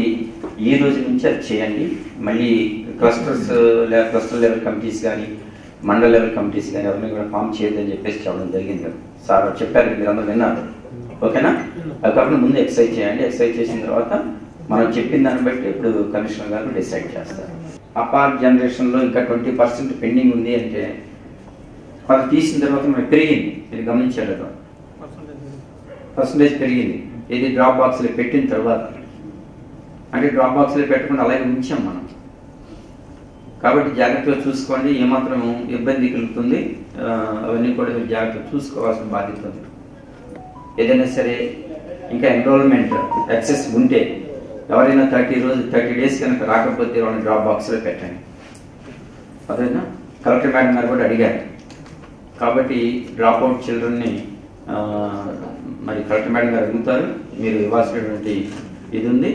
ఈ రోజు నుంచి అది చేయండి. మళ్ళీ క్లస్టర్ లెవెల్ కమిటీస్ కానీ, మండల లెవెల్ కమిటీస్ కానీ ఎవరిని కూడా ఫామ్ చేయొద్దని చెప్పేసి చెప్పడం జరిగింది. సార్ చెప్పారు, మీరు అందరూ విన్నారు. ఓకేనా? అది కాకుండా ముందు ఎక్సర్సైజ్ చేయండి. ఎక్సర్సైజ్ చేసిన తర్వాత మనం చెప్పిన దాన్ని బట్టి ఇప్పుడు కమిషనర్ గారు డిసైడ్ చేస్తారు. అపార్ జనరేషన్లో ఇంకా 20% పెండింగ్ ఉంది అంటే అది తీసిన తర్వాత మనకి పెరిగింది. ఇది గమనించాలి, పర్సంటేజ్ పెరిగింది. ఇది డ్రాప్ బాక్స్లో పెట్టిన తర్వాత, అంటే డ్రాప్ బాక్స్లో పెట్టకుండా అలాగే ఉంచాం మనం. కాబట్టి జాగ్రత్తగా చూసుకోండి. ఏమాత్రం ఇబ్బంది కలుగుతుంది అవన్నీ కూడా మీరు జాగ్రత్తగా చూసుకోవాల్సిన బాధ్యత ఉంది. ఏదైనా సరే ఇంకా ఎన్రోల్మెంట్ యాక్సెస్ ఉంటే ఎవరైనా 30 days కనుక రాకపోతే వాళ్ళని డ్రాప్ బాక్స్లో పెట్టండి. అదేనా కలెక్టర్ మేడం గారు కూడా అడిగారు. కాబట్టి డ్రాప్ అవుట్ చిల్డ్రన్ని మరి కలెక్టర్ మేడం గారు అడుగుతారు, మీరు ఇవ్వాల్సినటువంటి ఇది ఉంది,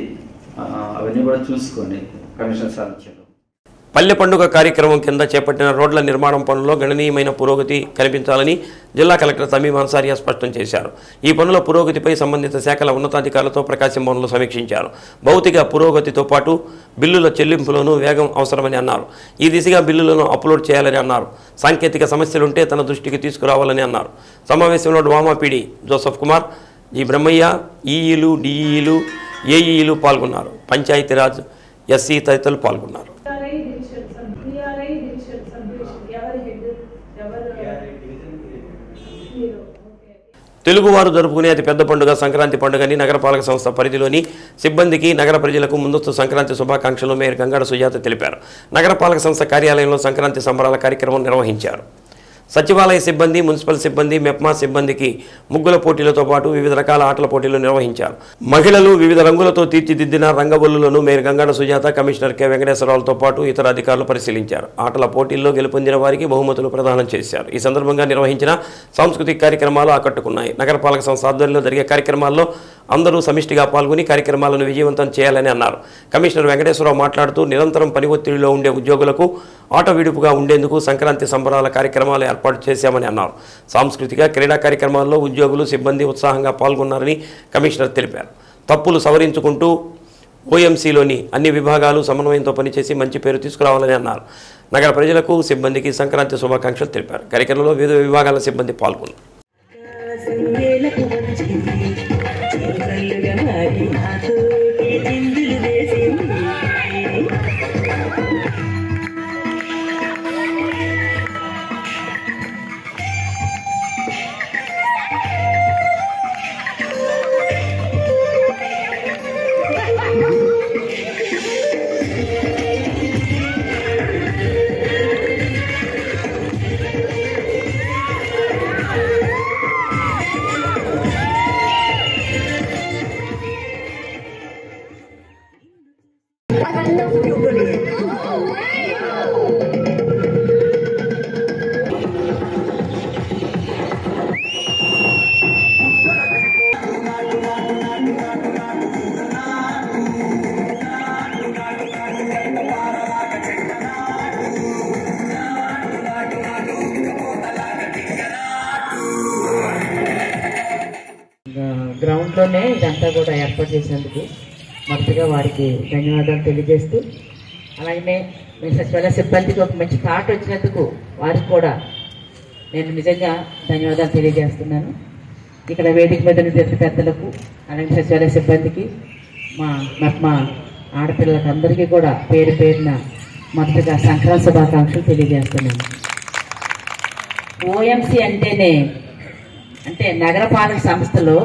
అవన్నీ కూడా చూసుకోండి. కమిషనర్ సార్ వచ్చారు. పల్లె పండుగ కార్యక్రమం కింద చేపట్టిన రోడ్ల నిర్మాణం పనుల్లో గణనీయమైన పురోగతి కనిపించాలని జిల్లా కలెక్టర్ తమీం అన్సారియా స్పష్టం చేశారు. ఈ పనుల పురోగతిపై సంబంధిత శాఖల ఉన్నతాధికారులతో ప్రకాశం భవన్లో సమీక్షించారు. భౌతిక పురోగతితో పాటు బిల్లుల చెల్లింపులోనూ వేగం అవసరమని అన్నారు. ఈ దిశగా బిల్లులను అప్లోడ్ చేయాలని అన్నారు. సాంకేతిక సమస్యలుంటే తన దృష్టికి తీసుకురావాలని అన్నారు. సమావేశంలో DWAMA PD Joseph Kumar, G Brahmaiah, ఈఈలు, డిఈలు, ఏఈలు పాల్గొన్నారు. పంచాయతీరాజ్ ఎస్సీ తదితరులు పాల్గొన్నారు. తెలుగువారు జరుపుకునే అతి పెద్ద పండుగ సంక్రాంతి పండుగని నగరపాలక సంస్థ పరిధిలోని సిబ్బందికి, నగర ప్రజలకు ముందస్తు సంక్రాంతి శుభాకాంక్షలు మేయర్ గంగాడ సుజాత తెలిపారు. నగరపాలక సంస్థ కార్యాలయంలో సంక్రాంతి సంబరాల కార్యక్రమం నిర్వహించారు. సచివాలయ సిబ్బంది, మున్సిపల్ సిబ్బంది, మెప్మా సిబ్బందికి ముగ్గుల పోటీలతో పాటు వివిధ రకాల ఆటల పోటీలు నిర్వహించారు. మహిళలు వివిధ రంగులతో తీర్చిదిద్దిన రంగబొల్లులను mayor Gangada Sujatha, commissioner K వెంకటేశ్వరరావులతో పాటు ఇతర అధికారులు పరిశీలించారు. ఆటల పోటీల్లో గెలుపొందిన వారికి బహుమతులు ప్రదానం చేశారు. ఈ సందర్భంగా నిర్వహించిన సాంస్కృతిక కార్యక్రమాలు ఆకట్టుకున్నాయి. నగరపాలక సంస్థ ఆధ్వర్యంలో జరిగే కార్యక్రమాల్లో అందరూ సమిష్టిగా పాల్గొని కార్యక్రమాలను విజయవంతం చేయాలని అన్నారు. కమిషనర్ వెంకటేశ్వరరావు మాట్లాడుతూ నిరంతరం పని ఒత్తిడిలో ఉండే ఉద్యోగులకు ఆట విడుపుగా ఉండేందుకు సంక్రాంతి సంబరాల కార్యక్రమాలు ఏర్పాటు చేశామని అన్నారు. సాంస్కృతిక, క్రీడా కార్యక్రమాల్లో ఉద్యోగులు, సిబ్బంది ఉత్సాహంగా పాల్గొన్నారని కమిషనర్ తెలిపారు. తప్పులు సవరించుకుంటూ ఓఎంసీలోని అన్ని విభాగాలు సమన్వయంతో పనిచేసి మంచి పేరు తీసుకురావాలని అన్నారు. నగర ప్రజలకు సిబ్బందికి సంక్రాంతి శుభాకాంక్షలు తెలిపారు. కార్యక్రమంలో వివిధ విభాగాల సిబ్బంది పాల్గొన్నారు. గ్రౌండ్లోనే ఇదంతా కూడా ఏర్పాటు చేసినందుకు మొదటిగా వారికి ధన్యవాదాలు తెలియజేస్తూ, అలాగనే సచివాలయ సిబ్బందికి ఒక మంచి థాట్ వచ్చినందుకు వారికి కూడా నేను నిజంగా ధన్యవాదాలు తెలియజేస్తున్నాను. ఇక్కడ వేదిక మీద జరిగిన పెద్దలకు, అలాగే సచివాలయ సిబ్బందికి, మా ఆడపిల్లలకు అందరికీ కూడా పేరు పేరున మొదటిగా సంక్రాంతి శుభాకాంక్షలు తెలియజేస్తున్నాను. ఓఎంసీ అంటే నగరపాలక సంస్థలో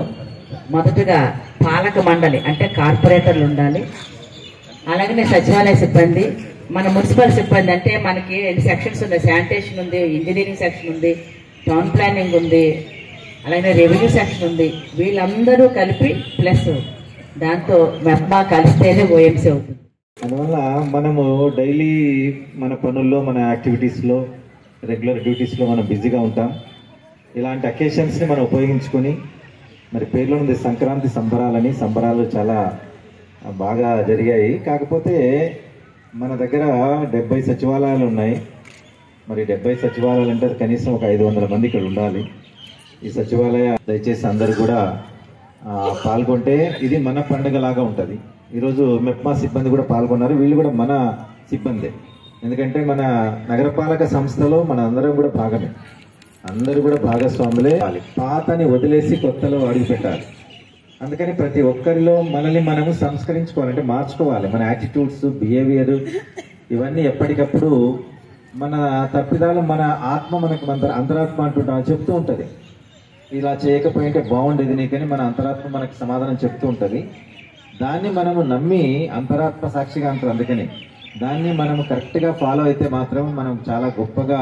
మొదటగా పాలక మండలి అంటే కార్పొరేటర్లు ఉండాలి. అలాగనే సచివాలయ సిబ్బంది, మన మున్సిపల్ సిబ్బంది అంటే మనకి 2 సెక్షన్స్ ఉన్నాయి. శానిటేషన్ ఉంది, ఇంజనీరింగ్ సెక్షన్ ఉంది, టౌన్ ప్లానింగ్ ఉంది, అలాగే రెవెన్యూ సెక్షన్ ఉంది. వీళ్ళందరూ కలిపి ప్లస్ దాంతో మెప్మా కలిస్తేనే ఓఎంసీ అవుతుంది. అందువల్ల మనము డైలీ మన పనుల్లో, మన యాక్టివిటీస్లో, రెగ్యులర్ డ్యూటీస్లో మనం బిజీగా ఉంటాం. ఇలాంటి అకేషన్స్ని మనం ఉపయోగించుకొని, మరి పేర్లో ఉంది సంక్రాంతి సంబరాలు చాలా బాగా జరిగాయి. కాకపోతే మన దగ్గర 70 సచివాలయాలు ఉన్నాయి. మరి 70 సచివాలయాలు అంటే కనీసం ఒక 500 మంది ఇక్కడ ఉండాలి. ఈ సచివాలయ దయచేసి అందరూ కూడా పాల్గొంటే ఇది మన పండుగలాగా ఉంటుంది. ఈరోజు మెప్మా సిబ్బంది కూడా పాల్గొన్నారు. వీళ్ళు కూడా మన సిబ్బందే. ఎందుకంటే మన నగరపాలక సంస్థలో మన అందరం కూడా భాగమే, అందరూ కూడా భాగస్వాములే. పాతని వదిలేసి కొత్తలో అడుగు పెట్టాలి. అందుకని ప్రతి ఒక్కరిలో మనల్ని మనము సంస్కరించుకోవాలంటే మార్చుకోవాలి. మన యాటిట్యూడ్స్, బిహేవియర్ ఇవన్నీ ఎప్పటికప్పుడు మన తప్పిదాలు, మన ఆత్మ మనకు అంతరాత్మ అంటుంటాం చెప్తూ ఉంటుంది. ఇలా చేయకపోయింటే బాగుండేది నీకని మన అంతరాత్మ మనకు సమాధానం చెప్తూ ఉంటుంది. దాన్ని మనము నమ్మి అంతరాత్మ సాక్షిగా అంటారు. అందుకని దాన్ని మనము కరెక్ట్గా ఫాలో అయితే మాత్రం మనం చాలా గొప్పగా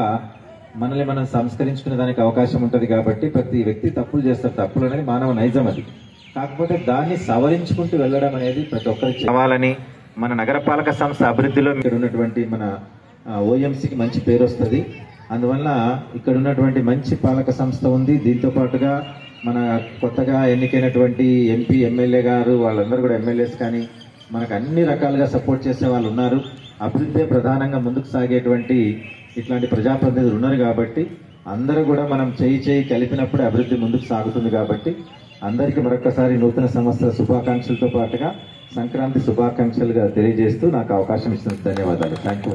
మనల్ని మనం సంస్కరించుకునే దానికి అవకాశం ఉంటుంది. కాబట్టి ప్రతి వ్యక్తి తప్పులు చేస్తారు. తప్పులు అనేది మానవ నైజం. అది కాకపోతే దాన్ని సవరించుకుంటూ వెళ్ళడం అనేది ప్రతి ఒక్కరికి కావాలని మన నగరపాలక సంస్థ అభివృద్ధిలో ఇక్కడ ఉన్నటువంటి మన ఓఎంసీకి మంచి పేరు వస్తుంది. అందువల్ల ఇక్కడ ఉన్నటువంటి మంచి పాలక సంస్థ ఉంది. దీంతో పాటుగా మన కొత్తగా ఎన్నికైనటువంటి ఎంపీ, ఎమ్మెల్యే గారు, వాళ్ళందరూ కూడా ఎమ్మెల్యేస్ కానీ మనకు అన్ని రకాలుగా సపోర్ట్ చేసే వాళ్ళు ఉన్నారు. అభివృద్ధి ప్రధానంగా ముందుకు సాగేటువంటి ఇట్లాంటి ప్రజాప్రతినిధులు ఉన్నారు. కాబట్టి అందరూ కూడా మనం చేయి కలిపినప్పుడు అభివృద్ధి ముందుకు సాగుతుంది. కాబట్టి అందరికీ మరొకసారి నూతన సంవత్సర శుభాకాంక్షలతో పాటుగా సంక్రాంతి శుభాకాంక్షలుగా తెలియజేస్తూ నాకు అవకాశం ఇచ్చినందుకు ధన్యవాదాలు. Thank you.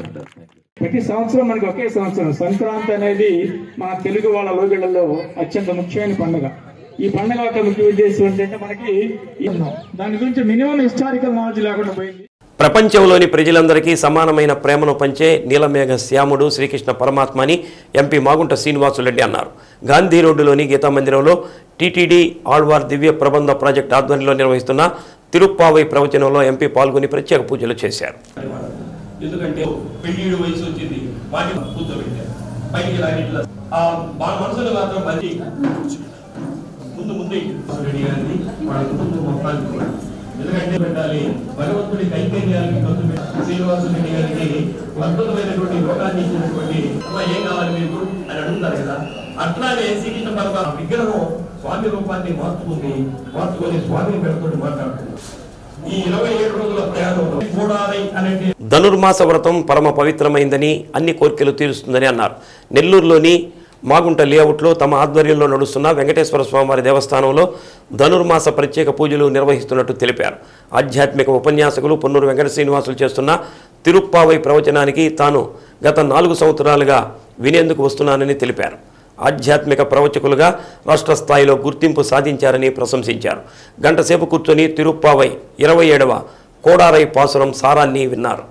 ప్రతి సంవత్సరం మనకి ఒకే సంవత్సరం. సంక్రాంతి అనేది మన తెలుగు వాళ్ళ లోగిళ్లలో అత్యంత ముఖ్యమైన పండుగ. ఈ పండుగ యొక్క ముఖ్య ఉద్దేశం ఏంటంటే మనకి దాని గురించి మినిమం హిస్టారికల్ నాలెడ్జ్ లేకుండా పోయింది. ప్రపంచంలోని ప్రజలందరికీ సమానమైన ప్రేమను పంచే నీలమేఘ శ్యాముడు శ్రీకృష్ణ పరమాత్మ అని ఎంపీ మాగుంట శ్రీనివాసులరెడ్డి అన్నారు. గాంధీ రోడ్డులోని గీతా మందిరంలో టీటీడీ ఆళ్వార్ దివ్య ప్రబంధ ప్రాజెక్టు ఆధ్వర్యంలో నిర్వహిస్తున్న తిరుప్పావై ప్రవచనంలో ఎంపీ పాల్గొని ప్రత్యేక పూజలు చేశారు. ఎందుకంటే పెళ్లిడు వయసు వచ్చింది, వాటిని కూర్చోబెట్టారు. బయటికి రానిట్లా వాళ్ళ మనసులో మాత్రం మంచి ముందు రెడ్డి గారిని వాళ్ళ కుటుంబం మొత్తానికి కూడా ఎందుకంటే పెట్టాలి. భగవంతుడి కైంకర్యాలకి శ్రీనివాసు రెడ్డి గారికి అద్భుతమైనటువంటి రోగాన్ని ఇచ్చినటువంటి ఏం కావాలి మీకు అని అడుగుతారు కదా. అట్లానే శ్రీకృష్ణ పరమాత్మ విగ్రహం స్వామి రూపాన్ని మార్చుకొని స్వామిని పెడుతూ మాట్లాడుతుంది. ఈ 27 రోజుల ప్రయాణంలో చూడాలి అనేది ధనుర్మాస వ్రతం పరమ పవిత్రమైందని, అన్ని కోరికలు తీరుస్తుందని అన్నారు. నెల్లూరులోని మాగుంట లేఅవుట్లో తమ ఆధ్వర్యంలో నడుస్తున్న వెంకటేశ్వర స్వామివారి దేవస్థానంలో ధనుర్మాస ప్రత్యేక పూజలు నిర్వహిస్తున్నట్టు తెలిపారు. ఆధ్యాత్మిక ఉపన్యాసకులు పొన్నూరు వెంకట శ్రీనివాసులు చేస్తున్న తిరుప్పావై ప్రవచనానికి తాను గత 4 సంవత్సరాలుగా వినేందుకు వస్తున్నానని తెలిపారు. ఆధ్యాత్మిక ప్రవచకులుగా రాష్ట్ర స్థాయిలో గుర్తింపు సాధించారని ప్రశంసించారు. గంటసేపు కూర్చొని తిరుప్పావై 27వ కోడారై పాసురం సారాన్ని విన్నారు.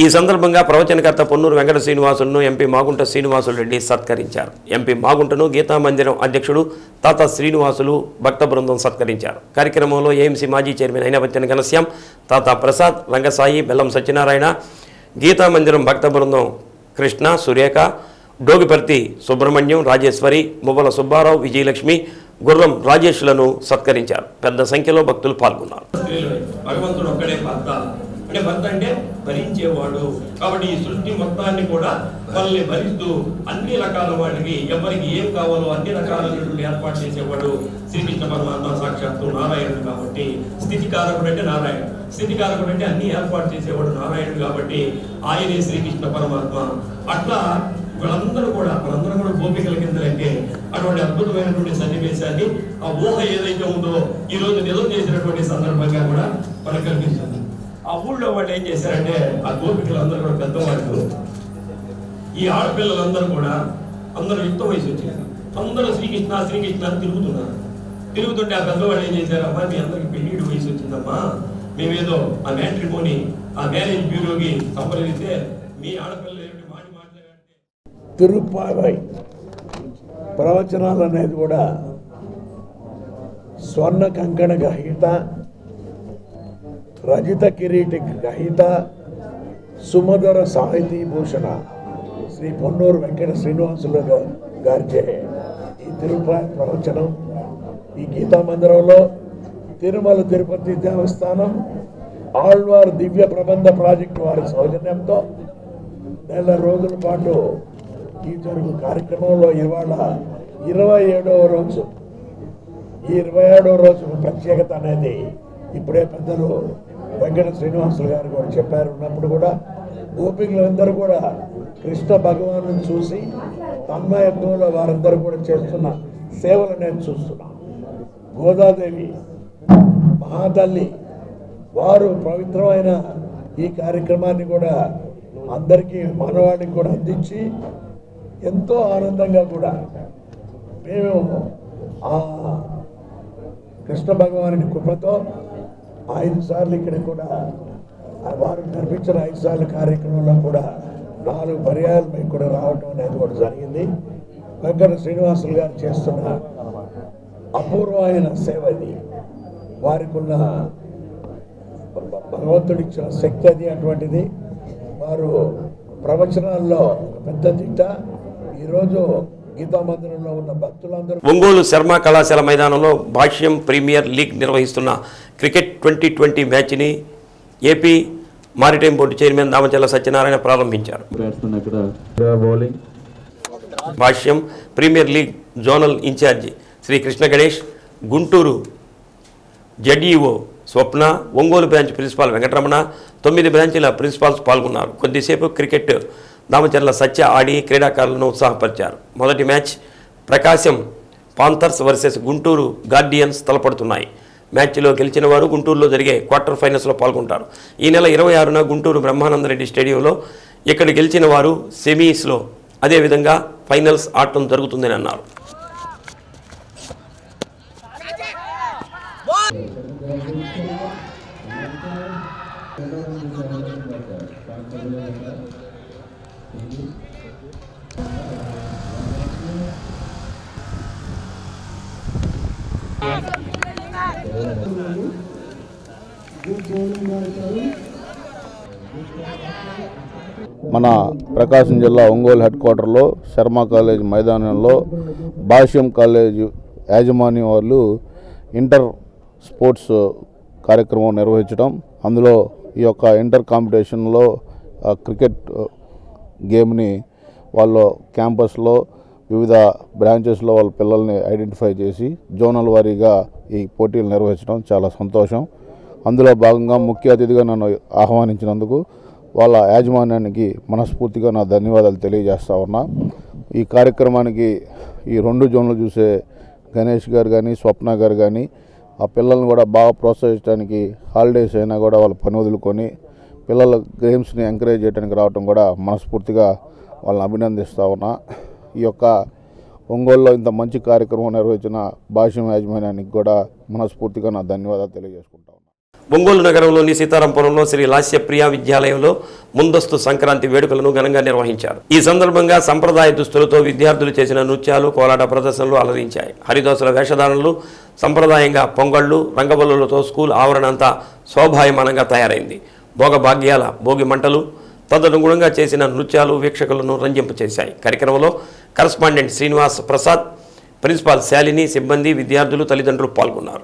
ఈ సందర్భంగా ప్రవచనకర్త పొన్నూరు వెంకట శ్రీనివాసులను ఎంపీ మాగుంట శ్రీనివాసులు రెడ్డి సత్కరించారు. ఎంపీ మాగుంటను గీతా మందిరం అధ్యక్షుడు తాత శ్రీనివాసులు భక్త బృందం సత్కరించారు. కార్యక్రమంలో ఏఎంసీ మాజీ చైర్మన్ అయినవచ్చన ఘనశ్యాం, తాత ప్రసాద్, రంగసాయి, బెల్లం సత్యనారాయణ, గీతా మందిరం భక్త బృందం కృష్ణ, సురేఖ, డోగిపర్తి సుబ్రహ్మణ్యం, రాజేశ్వరి, మువ్వల సుబ్బారావు, విజయలక్ష్మి, గుర్రం రాజేష్లను సత్కరించారు. పెద్ద సంఖ్యలో భక్తులు పాల్గొన్నారు. భగవంతుడు ఒక్కడే భర్త అంటే భర్త అంటే భరించేవాడు. కాబట్టి ఈ సృష్టి మొత్తాన్ని కూడా మనల్ని భరిస్తూ అన్ని రకాల వాటికి ఎవరికి ఏం కావాలో అన్ని రకాలైనటువంటి ఏర్పాటు చేసేవాడు శ్రీకృష్ణ పరమాత్మ సాక్షాత్తు నారాయణుడు. కాబట్టి స్థితికారకుడు అంటే నారాయణ, స్థితికారకుడు అంటే అన్ని ఏర్పాటు చేసేవాడు నారాయణుడు. కాబట్టి ఆయనే శ్రీకృష్ణ పరమాత్మ. అట్లా మనందరూ కూడా గోపికల కిందలంటే అటువంటి అద్భుతమైనటువంటి సన్నివేశాన్ని ఆ ఊహ ఏదైతే ఉందో ఈ రోజు నిజం చేసినటువంటి సందర్భంగా కూడా మనకు కనిపిస్తుంది. ఆ ఊళ్ళో వాళ్ళు ఏం చేశారంటే ఆ గోపికలందరూ కూడా పెద్దవాళ్ళు, ఈ ఆడపిల్లలందరూ కూడా అందరూ యుక్త వయసు వచ్చేసారు. అందరూ శ్రీకృష్ణ శ్రీకృష్ణ అని తిరుగుతున్నారు. తిరుగుతుంటే ఆ పెద్దవాళ్ళు ఏం చేశారు, అమ్మా మీ అందరికి పెళ్లిడు వయసు వచ్చిందమ్మా, మేమేదో ఆ మ్యాట్రిమోని ఆ మ్యారేజ్ బ్యూరోకి సంప్రదిస్తే మీ ఆడపిల్లలు తిరుప్పావై ప్రవచనాలు అనేది కూడా స్వర్ణ కంకణ గ్రహీత, రజిత కిరీటి గ్రహీత, సుమధుర సాహితీ భూషణ శ్రీ పొన్నూరు వెంకట శ్రీనివాసులు గారిచే ఈ తిరుపతి ప్రవచనం ఈ గీతా మందిరంలో తిరుమల తిరుపతి దేవస్థానం ఆళ్వార్ దివ్య ప్రబంధ ప్రాజెక్టు వారి సౌజన్యంతో 4 రోజుల పాటు ఈ జరుగు కార్యక్రమంలో ఇవాళ 27వ రోజు. ఈ 27వ రోజు ప్రత్యేకత అనేది ఇప్పుడే పెద్దలు వెంకట శ్రీనివాసులు గారు కూడా చెప్పారు. ఉన్నప్పుడు కూడా గోపికలందరూ కూడా కృష్ణ భగవాను చూసి తన్మయత్వంలో వారందరూ కూడా చేస్తున్న సేవలు నేను చూస్తున్నాను. గోదాదేవి మహాతల్లి వారు పవిత్రమైన ఈ కార్యక్రమాన్ని కూడా అందరికీ మానవాళికి కూడా అందించి ఎంతో ఆనందంగా కూడా మేము ఆ కృష్ణ భగవానుని కృపతో 5 సార్లు ఇక్కడ కూడా వారు నిర్మించిన 5 సార్లు కార్యక్రమంలో కూడా 4 పర్యాయాలు మేము కూడా రావటం అనేది కూడా జరిగింది. వెంకట శ్రీనివాసులు గారు చేస్తున్న అపూర్వమైన సేవ ఇది. వారికి ఉన్న భగవంతుడిచ్చిన శక్తి అది అటువంటిది. వారు ప్రవచనాల్లో పెద్ద దిట్ట. ఈరోజు గీతా మందిరంలో ఉన్న భక్తులందరూ ఒంగోలు శర్మ కళాశాల మైదానంలో భాష్యం ప్రీమియర్ లీగ్ నిర్వహిస్తున్న క్రికెట్ 2020 మ్యాచ్ని AP maritime board chairman Damacharla Satyanarayana ప్రారంభించారు. Bhashyam premier league zonal incharge Shri Krishna Ganesh, Guntur ZEO Swapna, Ongole branch principal Venkataramana, 9 బ్రాంచీల ప్రిన్సిపాల్స్ పాల్గొన్నారు. కొద్దిసేపు క్రికెట్ దామచర్ల సత్య ఆడి క్రీడాకారులను ఉత్సాహపరిచారు. మొదటి match Prakasam panthers versus Guntur guardians తలపడుతున్నాయి. మ్యాచ్లో గెలిచిన వారు గుంటూరులో జరిగే క్వార్టర్ ఫైనల్స్లో పాల్గొంటారు. ఈ నెల 26న గుంటూరు బ్రహ్మానందరెడ్డి స్టేడియంలో ఇక్కడ గెలిచిన వారు సెమీస్లో, అదేవిధంగా ఫైనల్స్ ఆడటం జరుగుతుందని అన్నారు. మన ప్రకాశం జిల్లా ఒంగోలు హెడ్ క్వార్టర్లో శర్మ కాలేజ్ మైదానంలో భాష్యం కాలేజ్ యాజమాన్యం వాళ్ళు ఇంటర్ స్పోర్ట్స్ కార్యక్రమం నిర్వహించడం, అందులో ఈ యొక్క ఇంటర్ కాంపిటీషన్లో క్రికెట్ గేమ్ని వాళ్ళ క్యాంపస్లో వివిధ బ్రాంచెస్లో వాళ్ళ పిల్లల్ని ఐడెంటిఫై చేసి జోనల్ వారీగా ఈ పోటీలు నిర్వహించడం చాలా సంతోషం. అందులో భాగంగా ముఖ్య అతిథిగా నన్ను ఆహ్వానించినందుకు వాళ్ళ యాజమాన్యానికి మనస్ఫూర్తిగా నా ధన్యవాదాలు తెలియజేస్తా ఉన్నా. ఈ కార్యక్రమానికి ఈ 2 జోన్లు చూసే గణేష్ గారు కానీ స్వప్న గారు కానీ ఆ పిల్లల్ని కూడా బాగా ప్రోత్సహించడానికి హాలిడేస్ అయినా కూడా వాళ్ళ పని వదులుకొని పిల్లల గేమ్స్ని ఎంకరేజ్ చేయడానికి రావడం కూడా మనస్ఫూర్తిగా వాళ్ళని అభినందిస్తూ ఉన్నా. ఈ యొక్క ఒంగోలులో ఇంత మంచి కార్యక్రమం నిర్వహించిన భాష్యం యాజమాన్యానికి కూడా మనస్ఫూర్తిగా నా ధన్యవాదాలు తెలియజేసుకుంటా ఉన్నా. ఒంగోలు నగరంలోని సీతారాంపురంలో శ్రీ లాస్యప్రియ విద్యాలయంలో ముందస్తు సంక్రాంతి వేడుకలను ఘనంగా నిర్వహించారు. ఈ సందర్భంగా సంప్రదాయ దుస్తులతో విద్యార్థులు చేసిన నృత్యాలు, కోలాట ప్రదర్శనలు అలరించాయి. హరిదాసుల వేషధారణలు, సంప్రదాయంగా పొంగళ్ళు, రంగబల్లులతో స్కూల్ ఆవరణ అంతా శోభాయమానంగా తయారైంది. భోగభాగ్యాల భోగి మంటలు, తదనుగుణంగా చేసిన నృత్యాలు వీక్షకులను రంజింపచేశాయి. కార్యక్రమంలో కరస్పాండెంట్ శ్రీనివాస్ ప్రసాద్, ప్రిన్సిపాల్ శాలిని, సిబ్బంది, విద్యార్థులు, తల్లిదండ్రులు పాల్గొన్నారు.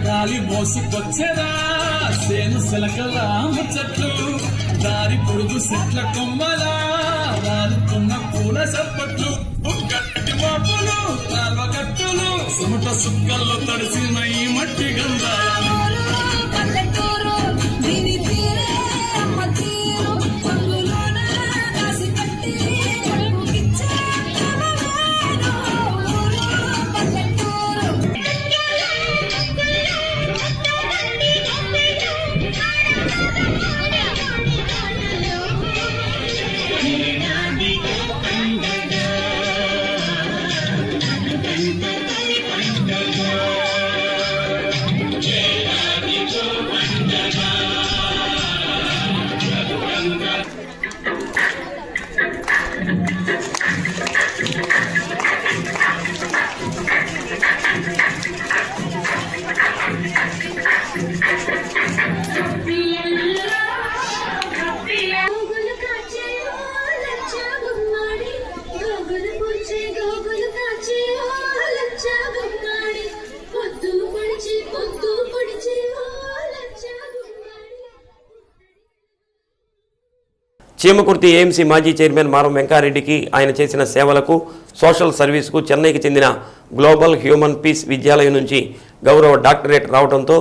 గాలి మోసుకొచ్చేరా సేను సెలకలా ముచ్చట్లు, దారి పొడుగు సెట్ల కొమ్మలా రాలుతున్న పూల సప్పట్లు, గట్టి మాపులు కాల్వగట్టులు, సుమట సుక్కల్లో తడిసిన ఈ మట్టి గంధాలు. చీమకుర్తి ఏఎంసీ మాజీ చైర్మన్ మారం వెంకారెడ్డికి ఆయన చేసిన సేవలకు, సోషల్ సర్వీస్కు చెన్నైకి చెందిన గ్లోబల్ హ్యూమన్ పీస్ విద్యాలయం నుంచి గౌరవ డాక్టరేట్ రావడంతో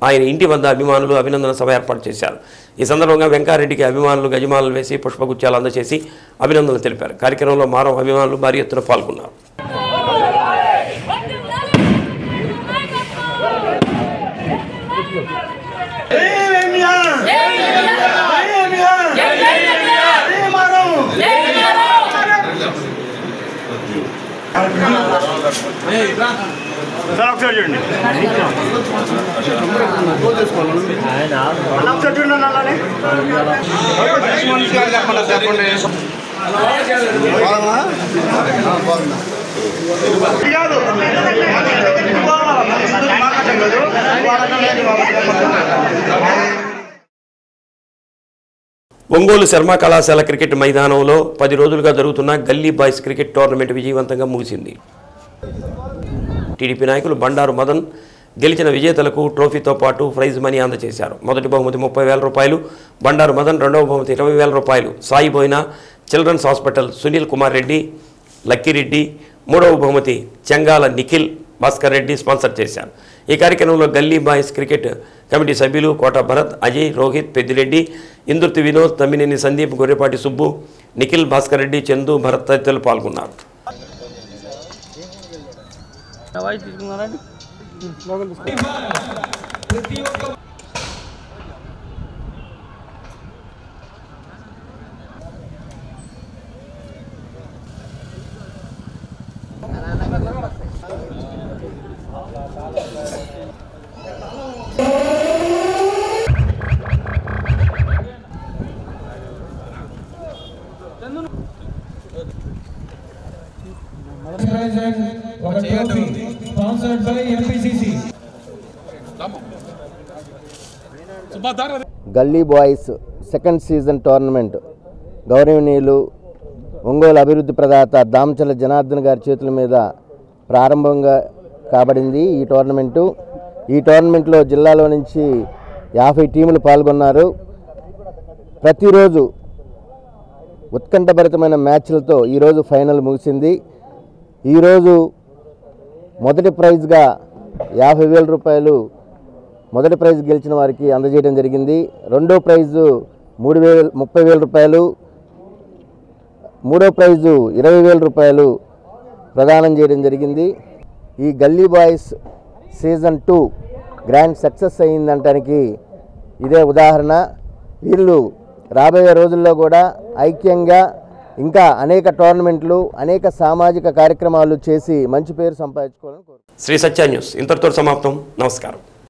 ఆయన ఇంటి వద్ద అభిమానులు అభినందన సభ ఏర్పాటు చేశారు. ఈ సందర్భంగా వెంకారెడ్డికి అభిమానులు గజమాలలు వేసి పుష్పగుచ్చాలు అందజేసి అభినందనలు తెలిపారు. కార్యక్రమంలో మారం అభిమానులు భారీ ఎత్తున పాల్గొన్నారు. ఒంగోలు శర్మ కళాశాల క్రికెట్ మైదానంలో 10 రోజులుగా జరుగుతున్న గల్లీ బాయ్స్ క్రికెట్ టోర్నమెంట్ విజయవంతంగా ముగిసింది. టీడీపీ నాయకులు బండారు మదన్ గెలిచిన విజేతలకు ట్రోఫీతో పాటు ప్రైజ్ మనీ అందజేశారు. మొదటి బహుమతి 30,000 రూపాయలు బండారు మదన్, రెండవ బహుమతి 20,000 రూపాయలు సాయి బోయినా చిల్డ్రన్స్ హాస్పిటల్ సునీల్ కుమార్ రెడ్డి లక్కిరెడ్డి, మూడవ బహుమతి చెంగాల నిఖిల్ భాస్కర్ రెడ్డి స్పాన్సర్ చేశారు. ఈ కార్యక్రమంలో గల్లీ బాయ్స్ క్రికెట్ కమిటీ సభ్యులు కోట భరత్, అజయ్, రోహిత్, పెద్దిరెడ్డి, ఇందుర్తి వినోద్, తమ్మినేని సందీప్, గొర్రెపాటి సుబ్బు, నిఖిల్, భాస్కర్ రెడ్డి, చందు, భరత్ తదితరులు పాల్గొన్నారు. గల్లీ బాయ్స్ సెకండ్ సీజన్ టోర్నమెంట్ గౌరవనీయులు ఒంగోలు అభివృద్ధి ప్రదాత దామచల జనార్దన్ గారి చేతుల మీద ప్రారంభంగా కాబడింది ఈ టోర్నమెంట్లో జిల్లాలో నుంచి 50 టీములు పాల్గొన్నారు. ప్రతిరోజు ఉత్కంఠభరితమైన మ్యాచ్లతో ఈరోజు ఫైనల్ ముగిసింది. ఈరోజు మొదటి ప్రైజ్గా 50,000 రూపాయలు మొదటి ప్రైజ్ గెలిచిన వారికి అందజేయడం జరిగింది. రెండో ప్రైజు 30,000 రూపాయలు, మూడో ప్రైజు 20,000 రూపాయలు ప్రదానం చేయడం జరిగింది. ఈ గల్లీ బాయ్స్ సీజన్ 2 గ్రాండ్ సక్సెస్ అయ్యిందంటానికి ఇదే ఉదాహరణ. వీళ్ళు రాబోయే రోజుల్లో కూడా ఐక్యంగా ఇంకా అనేక టోర్నమెంట్లు, అనేక సామాజిక కార్యక్రమాలు చేసి మంచి పేరు సంపాదించుకోవాలని కోరుకుంటున్నాను. శ్రీ సత్య న్యూస్ ఇంతటితో సమాప్తం. నమస్కారం.